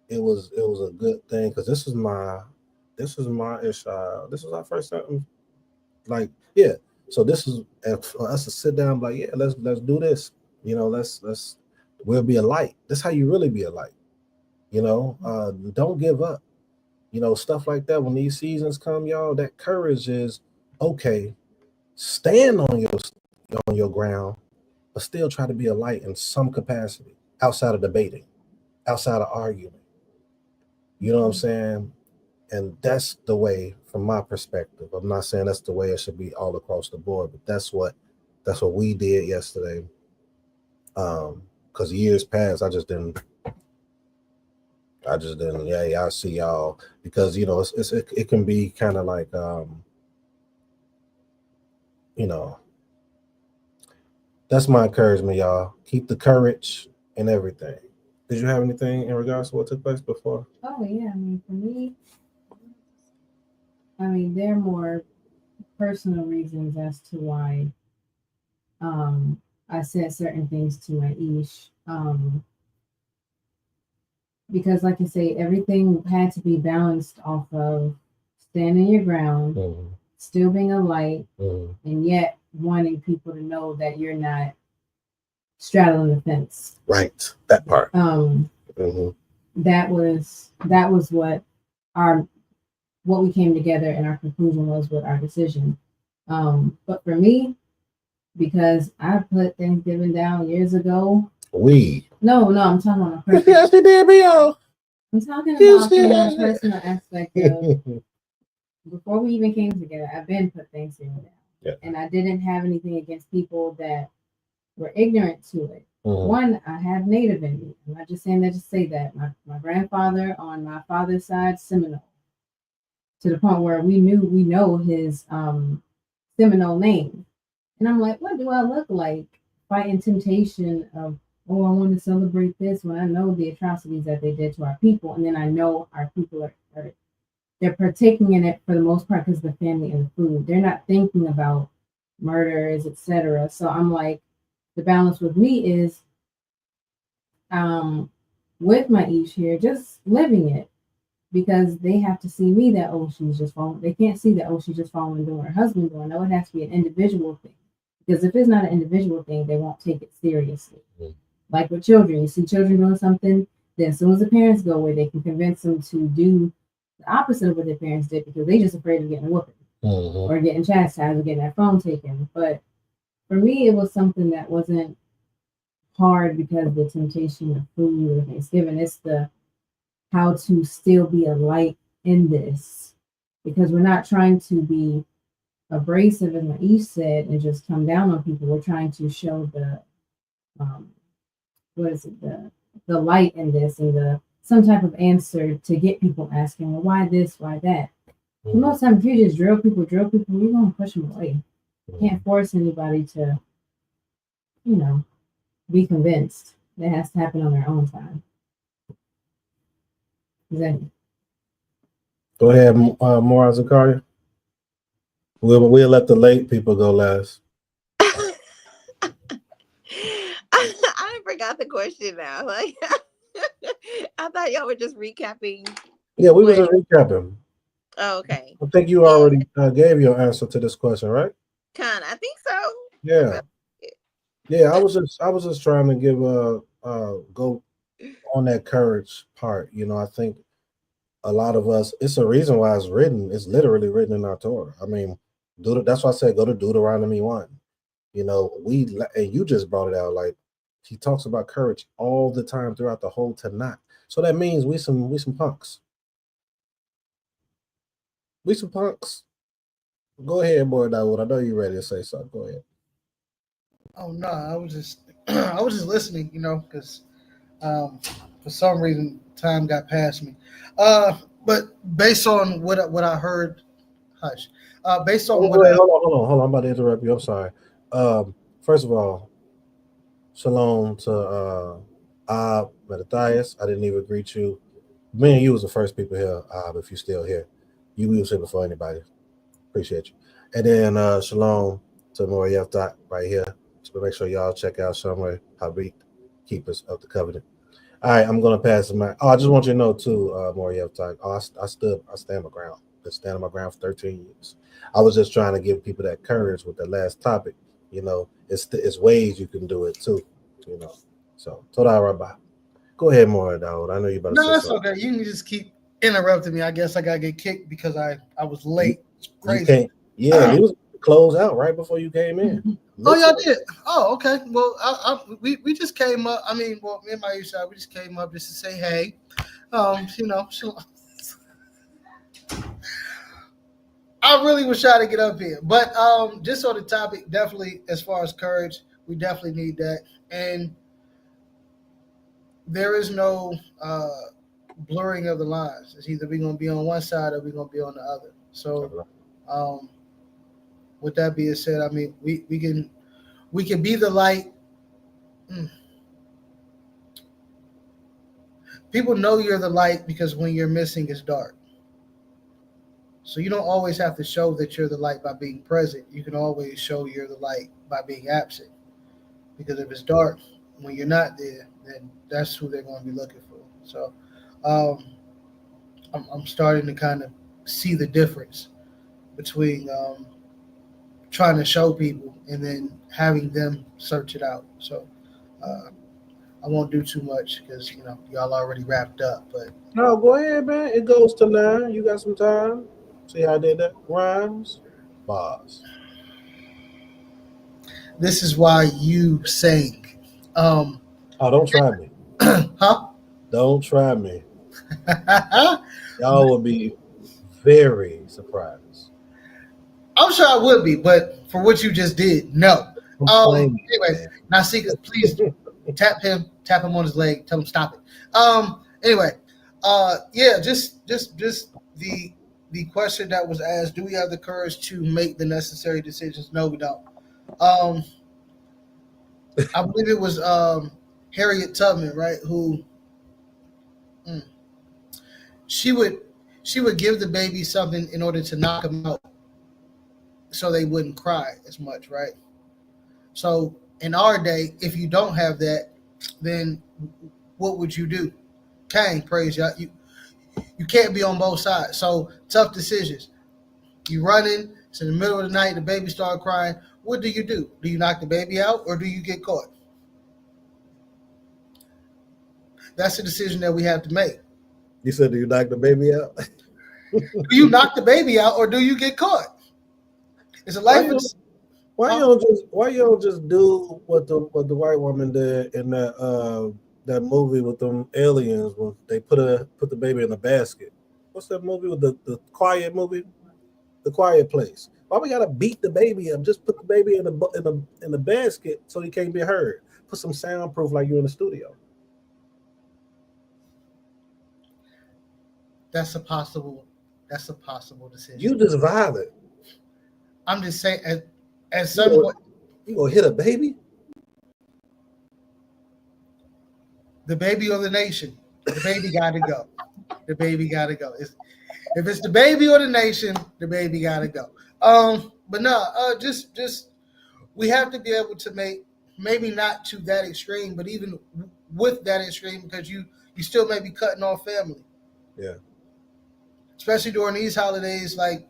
it was a good thing because this is my ish. This is our first time. Like, yeah. So this is for us to sit down, like, yeah, let's do this. We'll be a light. That's how you really be a light. Don't give up. Stuff like that. When these seasons come, y'all, that courage is okay. Stand on your ground, but still try to be a light in some capacity outside of debating, outside of arguing. You know what I'm saying? And that's the way, from my perspective. I'm not saying that's the way it should be all across the board, but that's what we did yesterday. Because years past, I just didn't. Yeah, I see y'all, because it can be kind of like that's my encouragement, y'all. Keep the courage and everything. Did you have anything in regards to what took place before? Oh yeah, I mean, for me, there are more personal reasons as to why I said certain things to my ish. Because like I say, everything had to be balanced off of standing your ground, still being a light, and yet wanting people to know that you're not straddling the fence. Right, that part. That was what we came together, and our conclusion was with our decision. But for me, because I put Thanksgiving down years ago. No, I'm talking about a personal. Yes, it did, Bill. I'm talking about from a personal aspect of before we even came together. I've been put Thanksgiving down, and I didn't have anything against people that were ignorant to it. One, I have Native in me. I'm not just saying that to say that. My grandfather on my father's side, Seminole, to the point where we know his Seminole name. And I'm like, what do I look like fighting temptation of, oh, I want to celebrate this when I know the atrocities that they did to our people. And then I know our people they're partaking in it for the most part because of the family and the food. They're not thinking about murders, etc. So I'm like, the balance with me is with my ish here, just living it. Because they have to see me that, oh, she's just following. They can't see that, oh, she's just following doing her husband doing. No, it has to be an individual thing. Because if it's not an individual thing, they won't take it seriously. Like with children, you see children doing something, then as soon as the parents go away, they can convince them to do the opposite of what their parents did because they're just afraid of getting a whooping or getting chastised or getting that phone taken. But for me, it was something that wasn't hard because of the temptation of food or Thanksgiving. It's the how to still be a light in this, because we're not trying to be abrasive, as Maish said, and just come down on people. We're trying to show the the light in this and the some type of answer to get people asking, well, why this, why that? Most times, if you just drill people, you're gonna push them away. You can't force anybody to, be convinced. That has to happen on their own time. Exactly. Go ahead, Mora Zakaria. We'll let the late people go last. I forgot the question now. Like, I thought y'all were just recapping. Yeah, we were just recapping. Oh, okay. I think you already gave your answer to this question, right? I think so. Yeah. Yeah, I was just trying to give go on that courage part. I think a lot of us, it's a reason why it's written. It's literally written in our Torah. I mean, that's why I said go to Deuteronomy 1. And you just brought it out. Like, he talks about courage all the time throughout the whole Tanakh. So that means we some punks. We some punks. Go ahead, boy Dawood. I know you're ready to say something. Go ahead. Oh no, I was just listening, because for some reason time got past me. But based on what I heard, hush. Based on hold on. I'm about to interrupt you. I'm sorry. First of all, shalom to Matthias. I didn't even greet you. Me and you was the first people here. If you're still here, you was here before anybody. Appreciate you. And then shalom to Moriel right here. So make sure y'all check out somewhere Habit, keepers of the covenant. All right, I'm gonna pass the mic. I just want you to know too, Moriel. I stand my ground. Been standing my ground for 13 years. I was just trying to give people that courage with the last topic. It's ways you can do it too. So Toda Rabbi. Go ahead, Moriel Dawood. I know you about to say that's something. okay. You can just keep interrupting me. I guess I gotta get kicked because I was late. It's crazy. You can't. Yeah, we was close out right before you came in. Oh, y'all did. Oh, okay. Well, we just came up. I mean, me and my side, we just came up just to say hey. I really was trying to get up here, but just on the topic, definitely as far as courage, we definitely need that, and there is no blurring of the lines. It's either we're going to be on one side or we're going to be on the other. So, with that being said, I mean we can be the light. People know you're the light because when you're missing, it's dark. So you don't always have to show that you're the light by being present. You can always show you're the light by being absent. Because if it's dark when you're not there, then that's who they're going to be looking for. So I'm starting to kind of see the difference between trying to show people and then having them search it out. So I won't do too much because y'all already wrapped up. But no, go ahead, man. It goes to 9. You got some time. See how I did that? Rhymes, bars. This is why you sing. Oh, don't try me. Huh? Don't try me. Y'all will be very surprised. I'm sure I would be, but for what you just did, no. Anyway, Nasika, please tap him on his leg, tell him stop it. Anyway, yeah, just the question that was asked: do we have the courage to make the necessary decisions? No, we don't. I believe it was Harriet Tubman, right? Who she would give the baby something in order to knock them out, so they wouldn't cry as much, right? So in our day, if you don't have that, then what would you do? Cain, praise y'all. You can't be on both sides. So tough decisions. You running, it's in the middle of the night, the baby start crying. What do? Do you knock the baby out or do you get caught? That's a decision that we have to make. You said, do you knock the baby out? Do you knock the baby out or do you get caught? It's a life. Why you don't just do what the white woman did in that movie with them aliens when they put the baby in a basket? What's that movie with the quiet movie? The Quiet Place. Why we gotta beat the baby up? Just put the baby in the basket so he can't be heard. Put some soundproof like you in the studio. That's a possible decision. You just violent. I'm just saying at some point you gonna hit a baby? The baby or the nation. The baby gotta go. The baby gotta go. If it's the baby or the nation, the baby gotta go. But no, just we have to be able to make, maybe not to that extreme, but even with that extreme, because you still may be cutting off family. Yeah. Especially during these holidays, like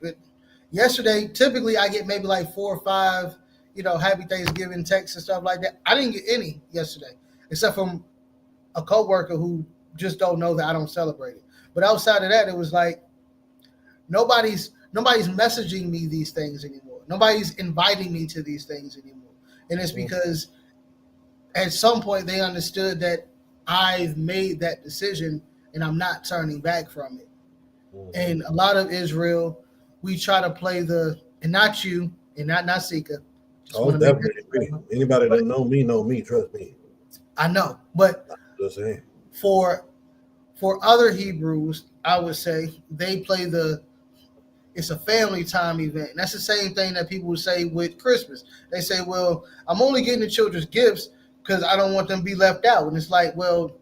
yesterday, typically I get maybe like 4 or 5, Happy Thanksgiving texts and stuff like that. I didn't get any yesterday, except from a coworker who just don't know that I don't celebrate it. But outside of that, it was like nobody's messaging me these things anymore. Nobody's inviting me to these things anymore. And it's because at some point they understood that I've made that decision and I'm not turning back from it. And a lot of Israel, we try to play and not you, and not Nasika. Oh, definitely. Anybody that know me, trust me. I know. But just saying. For other Hebrews, I would say they play it's a family time event. And that's the same thing that people would say with Christmas. They say, well, I'm only getting the children's gifts because I don't want them to be left out. And it's like, well,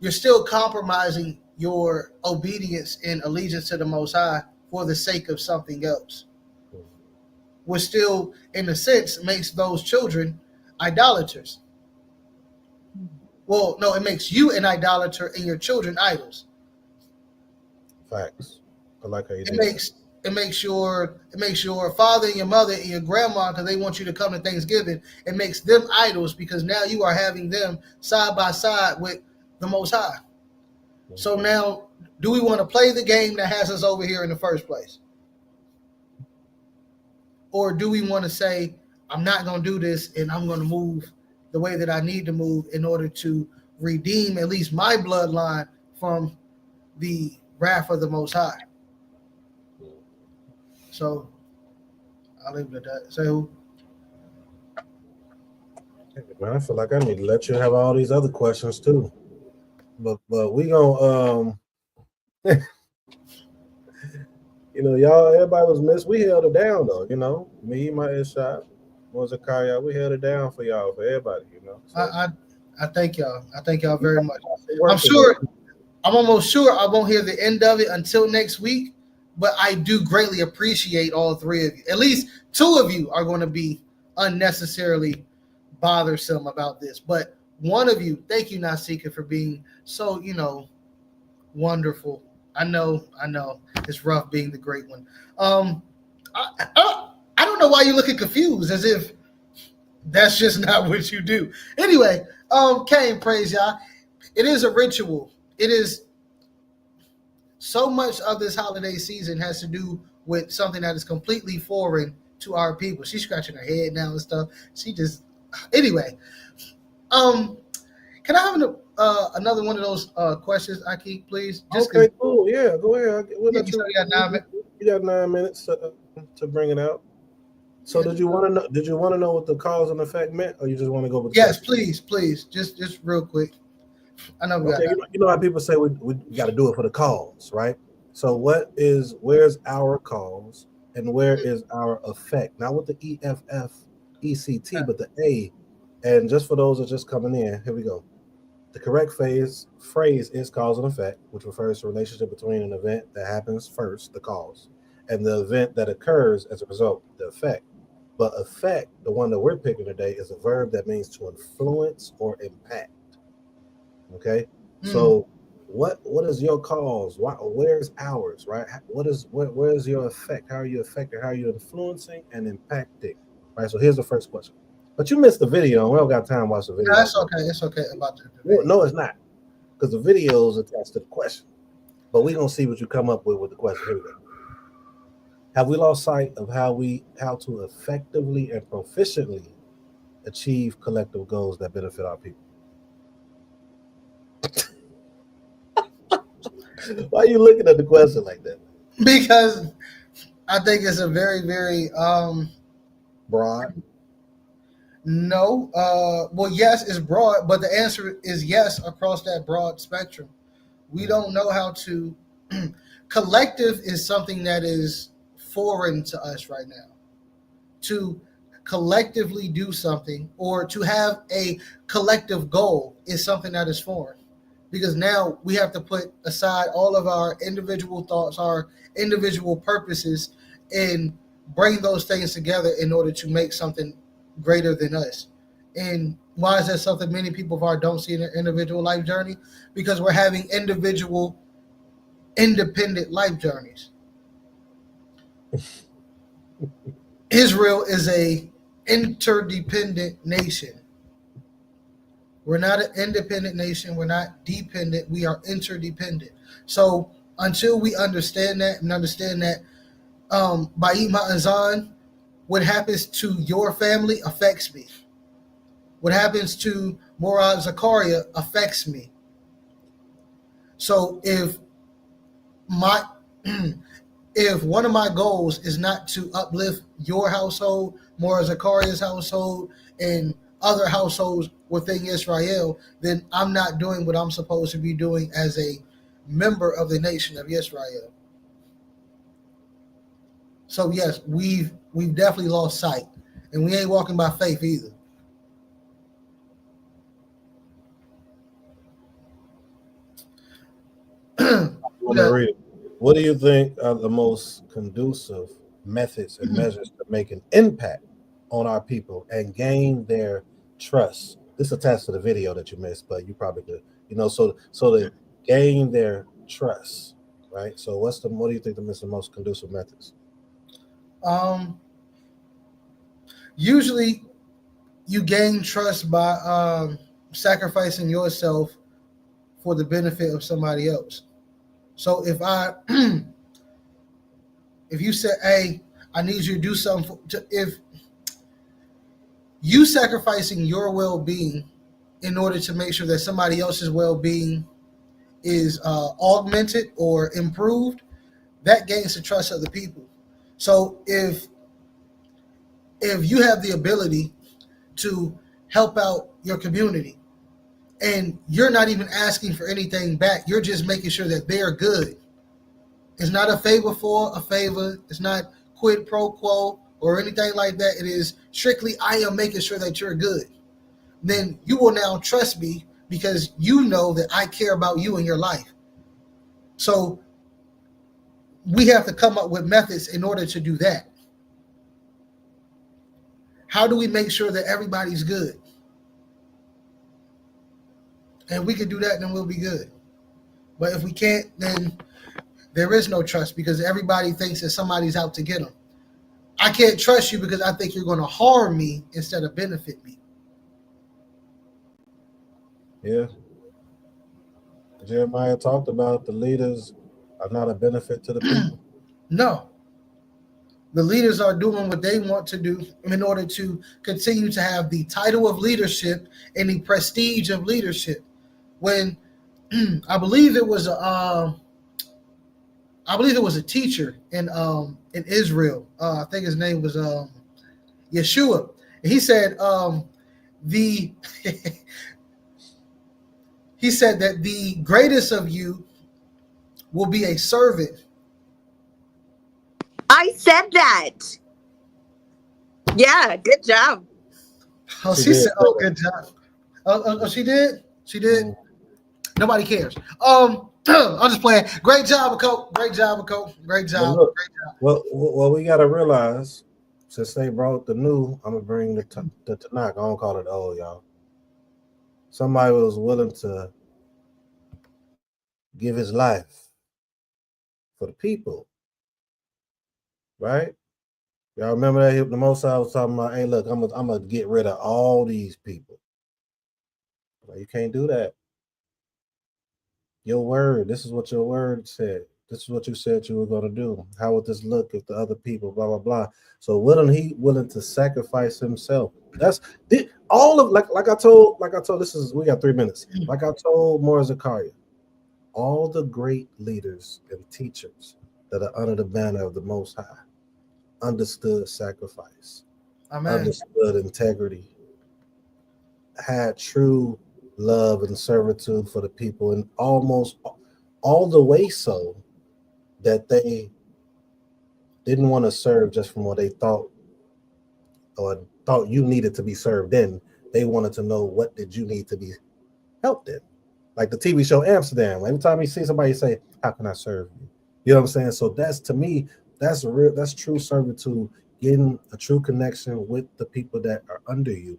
you're still compromising your obedience and allegiance to the Most High for the sake of something else, which still, in a sense, makes those children idolaters. Well, no, it makes you an idolater and your children idols. Facts. I like how you do It makes your father and your mother and your grandma, because they want you to come to Thanksgiving, it makes them idols because now you are having them side by side with the Most High. So now, do we want to play the game that has us over here in the first place? Or do we want to say, I'm not going to do this and I'm going to move the way that I need to move in order to redeem at least my bloodline from the wrath of the Most High? So I'll leave it at that. So Man, I feel like I need to let you have all these other questions too. But we gonna y'all, everybody was missed. We held it down though, Me, my shot, was a Kaya. We held it down for y'all, for everybody, So, I thank y'all. I thank y'all very much. I'm almost sure I won't hear the end of it until next week, but I do greatly appreciate all three of you. At least two of you are going to be unnecessarily bothersome about this, but one of you, thank you, Nasika, for being so, wonderful. I know it's rough being the great one. I don't know why you're looking confused, as if that's just not what you do. Anyway, Kane, praise y'all. It is a ritual. It is so much of this holiday season has to do with something that is completely foreign to our people. She's scratching her head now and stuff. Anyway. Can I have another one of those questions, Aki, please? Okay, cool. Yeah, go ahead. You got 9 minutes to bring it out. So yeah. Did you want to know what the cause and effect meant, or you just want to go with? Yes, please. Just real quick. I know. Okay, you know how people say we got to do it for the cause, right? So where's our cause and where is our effect? Not with the EFFECT, but the A. And just for those that are just coming in, here we go. The correct phrase is cause and effect, which refers to a relationship between an event that happens first, the cause, and the event that occurs as a result, the effect. But effect, the one that we're picking today, is a verb that means to influence or impact. Okay? So what is your cause? Where's ours, right? Where's your effect? How are you affecting? How are you influencing and impacting? Right? So here's the first question. But you missed the video. We don't got time to watch the video. No, it's okay. It's okay about the video. No, it's not. Because the video is attached to the question. But we're going to see what you come up with the question. Here we go. Have we lost sight of how to effectively and proficiently achieve collective goals that benefit our people? Why are you looking at the question like that? Because I think it's a very, very broad. No. Well, yes, it's broad, but the answer is yes across that broad spectrum. We don't know how to. Collective is something that is foreign to us right now. To collectively do something or to have a collective goal is something that is foreign, because now we have to put aside all of our individual thoughts, our individual purposes, and bring those things together in order to make something greater than us. And why is that something many people don't see in their individual life journey? Because we're having individual, independent life journeys. Israel is a interdependent nation. We're not an independent nation. We're not dependent. We are interdependent. So until we understand that Ba'im Ha'azan, what happens to your family affects me. What happens to Morad Zakaria affects me. So if one of my goals is not to uplift your household, Morad Zakaria's household, and other households within Israel, then I'm not doing what I'm supposed to be doing as a member of the nation of Israel. So yes, we've definitely lost sight, and we ain't walking by faith either. What do you think are the most conducive methods and measures to make an impact on our people and gain their trust? This attached to the video that you missed, but you probably could, so to gain their trust, right? So what do you think the most conducive methods? Usually you gain trust by sacrificing yourself for the benefit of somebody else. So if you say, hey, I need you to do something, if you sacrificing your well-being in order to make sure that somebody else's well-being is augmented or improved, that gains the trust of the people. So if you have the ability to help out your community and you're not even asking for anything back, you're just making sure that they're good. It's not a favor for a favor. It's not quid pro quo or anything like that. It is strictly, I am making sure that you're good. Then you will now trust me because you know that I care about you and your life. So we have to come up with methods in order to do that. How do we make sure that everybody's good? And we can do that, then we'll be good. But if we can't, then there is no trust because everybody thinks that somebody's out to get them. I can't trust you because I think you're going to harm me instead of benefit me. Yeah. Jeremiah talked about the leaders are not a benefit to the people. No. The leaders are doing what they want to do in order to continue to have the title of leadership and the prestige of leadership. When I believe it was a teacher in Israel. I think his name was Yeshua. And he said he said that the greatest of you will be a servant. I said that. Yeah, good job. Oh, she said, "Oh, good job." Oh, she did. She did. Mm. Nobody cares. I'm just playing. Great job, Coach. Great job, Coach. Great job. Look, Great job. Well, we got to realize, since they brought the new, I'm going to bring the Tanakh. I don't call it old, y'all. Somebody was willing to give his life for the people, right? Y'all remember that the Most High was talking about, hey, look, I'm gonna get rid of all these people. Well, you can't do that. Your word, this is what your word said. This is what you said you were going to do. How would this look if the other people, blah, blah, blah. So willing to sacrifice himself. That's all of like I told, we got 3 minutes. Like I told Zakaria, all the great leaders and teachers that are under the banner of the Most High understood sacrifice, Amen. understood integrity, had true love and servitude for the people, and almost all the way so that they didn't want to serve just from what they thought you needed to be served in. They wanted to know, what did you need to be helped in? Like the TV show Amsterdam. Every time you see somebody say, how can I serve you? You know what I'm saying? So that's, to me, that's true servitude, getting a true connection with the people that are under you,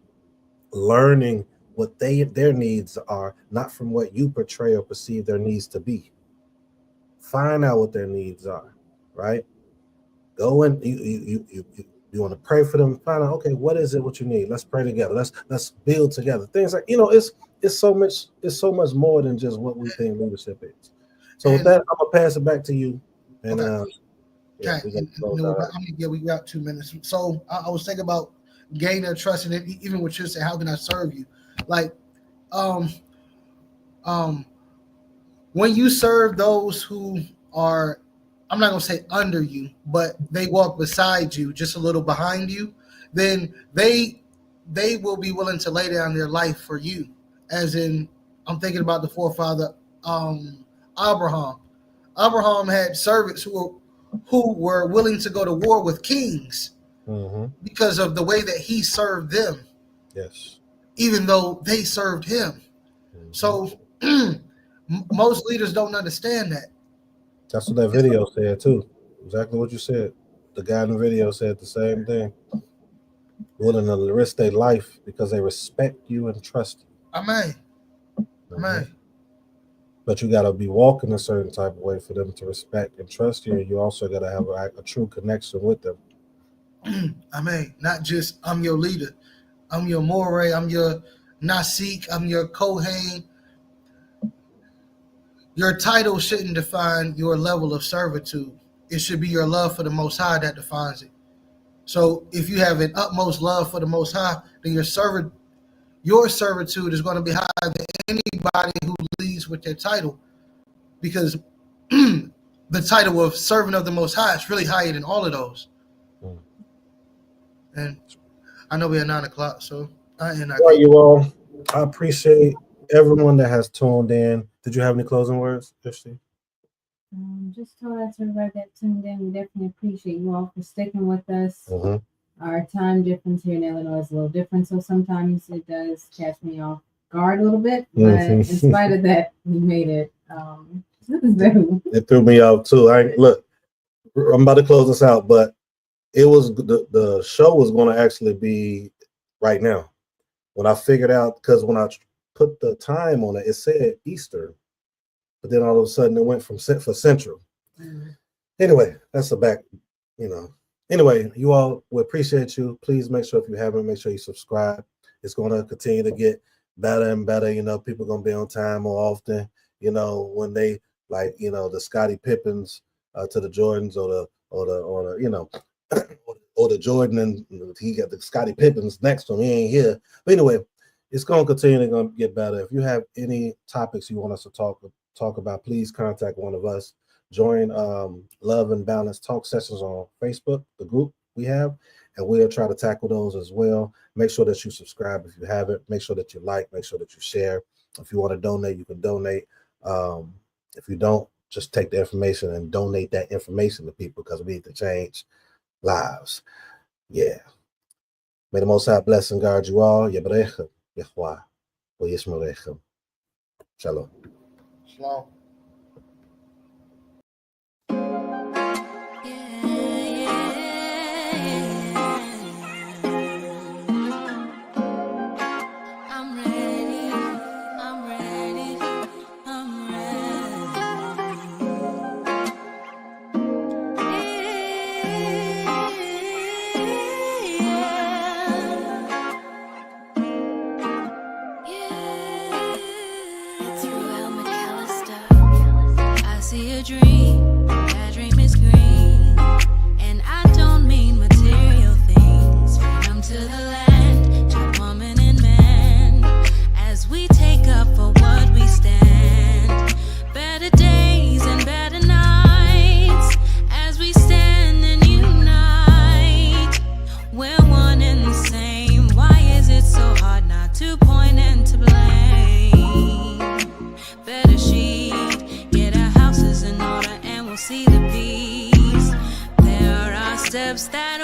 learning what their needs are, not from what you portray or perceive their needs to be. Find out what their needs are, right? Go in, you want to pray for them, find out, okay, what is it what you need? Let's pray together. Let's build together. Things like, it's so much more than just what we think leadership is. So with that, I'm gonna pass it back to you. And we got 2 minutes. So I was thinking about gaining their trust, and even what you said, how can I serve you? Like, when you serve those who are, I'm not gonna say under you, but they walk beside you, just a little behind you, then they will be willing to lay down their life for you. As in, I'm thinking about the forefather Abraham. Abraham had servants who were willing to go to war with kings because of the way that he served them. Yes. Even though they served him. So most leaders don't understand that. That's what that video said too. Exactly what you said. The guy in the video said the same thing. Willing to risk their life because they respect you and trust you. Amen. Amen. But you got to be walking a certain type of way for them to respect and trust you. And you also got to have a true connection with them. Amen. Not just, I'm your leader. I'm your Moreh. I'm your Nasik. I'm your Kohen. Your title shouldn't define your level of servitude. It should be your love for the Most High that defines it. So if you have an utmost love for the Most High, then your servitude is going to be higher than anybody who leads with their title, because the title of servant of the Most High is really higher than all of those. And I know we're at 9 o'clock, so and I All right, think you all. I appreciate everyone that has tuned in. Did you have any closing words, Christy? Just tell us everybody that tuned in. We definitely appreciate you all for sticking with us. Mm-hmm. Our time difference here in Illinois is a little different, so sometimes it does catch me off guard a little bit. But in spite of that, we made it. It threw me off too. Look, I'm about to close this out, but it was the show was going to actually be right now. When I figured out, because when I put the time on it, it said Easter, but then all of a sudden it went for Central. Anyway, that's a back, Anyway, you all, we appreciate you. Please make sure if you haven't, make sure you subscribe. It's going to continue to get better and better. People going to be on time more often. When they the Scottie Pippens to the Jordans or the Jordan, and he got the Scottie Pippens next to him. He ain't here. But anyway, it's going to continue to get better. If you have any topics you want us to talk about, please contact one of us. Join Love and Balance Talk Sessions on Facebook, the group we have, and we'll try to tackle those as well. Make sure that you subscribe if you haven't. Make sure that you like. Make sure that you share. If you want to donate, you can donate. If you don't, just take the information and donate that information to people, because we need to change lives. Yeah. May the Most High bless and guard you all. Yebrechem, Yehweh, Yishmerechem. Shalom. Shalom. Steps that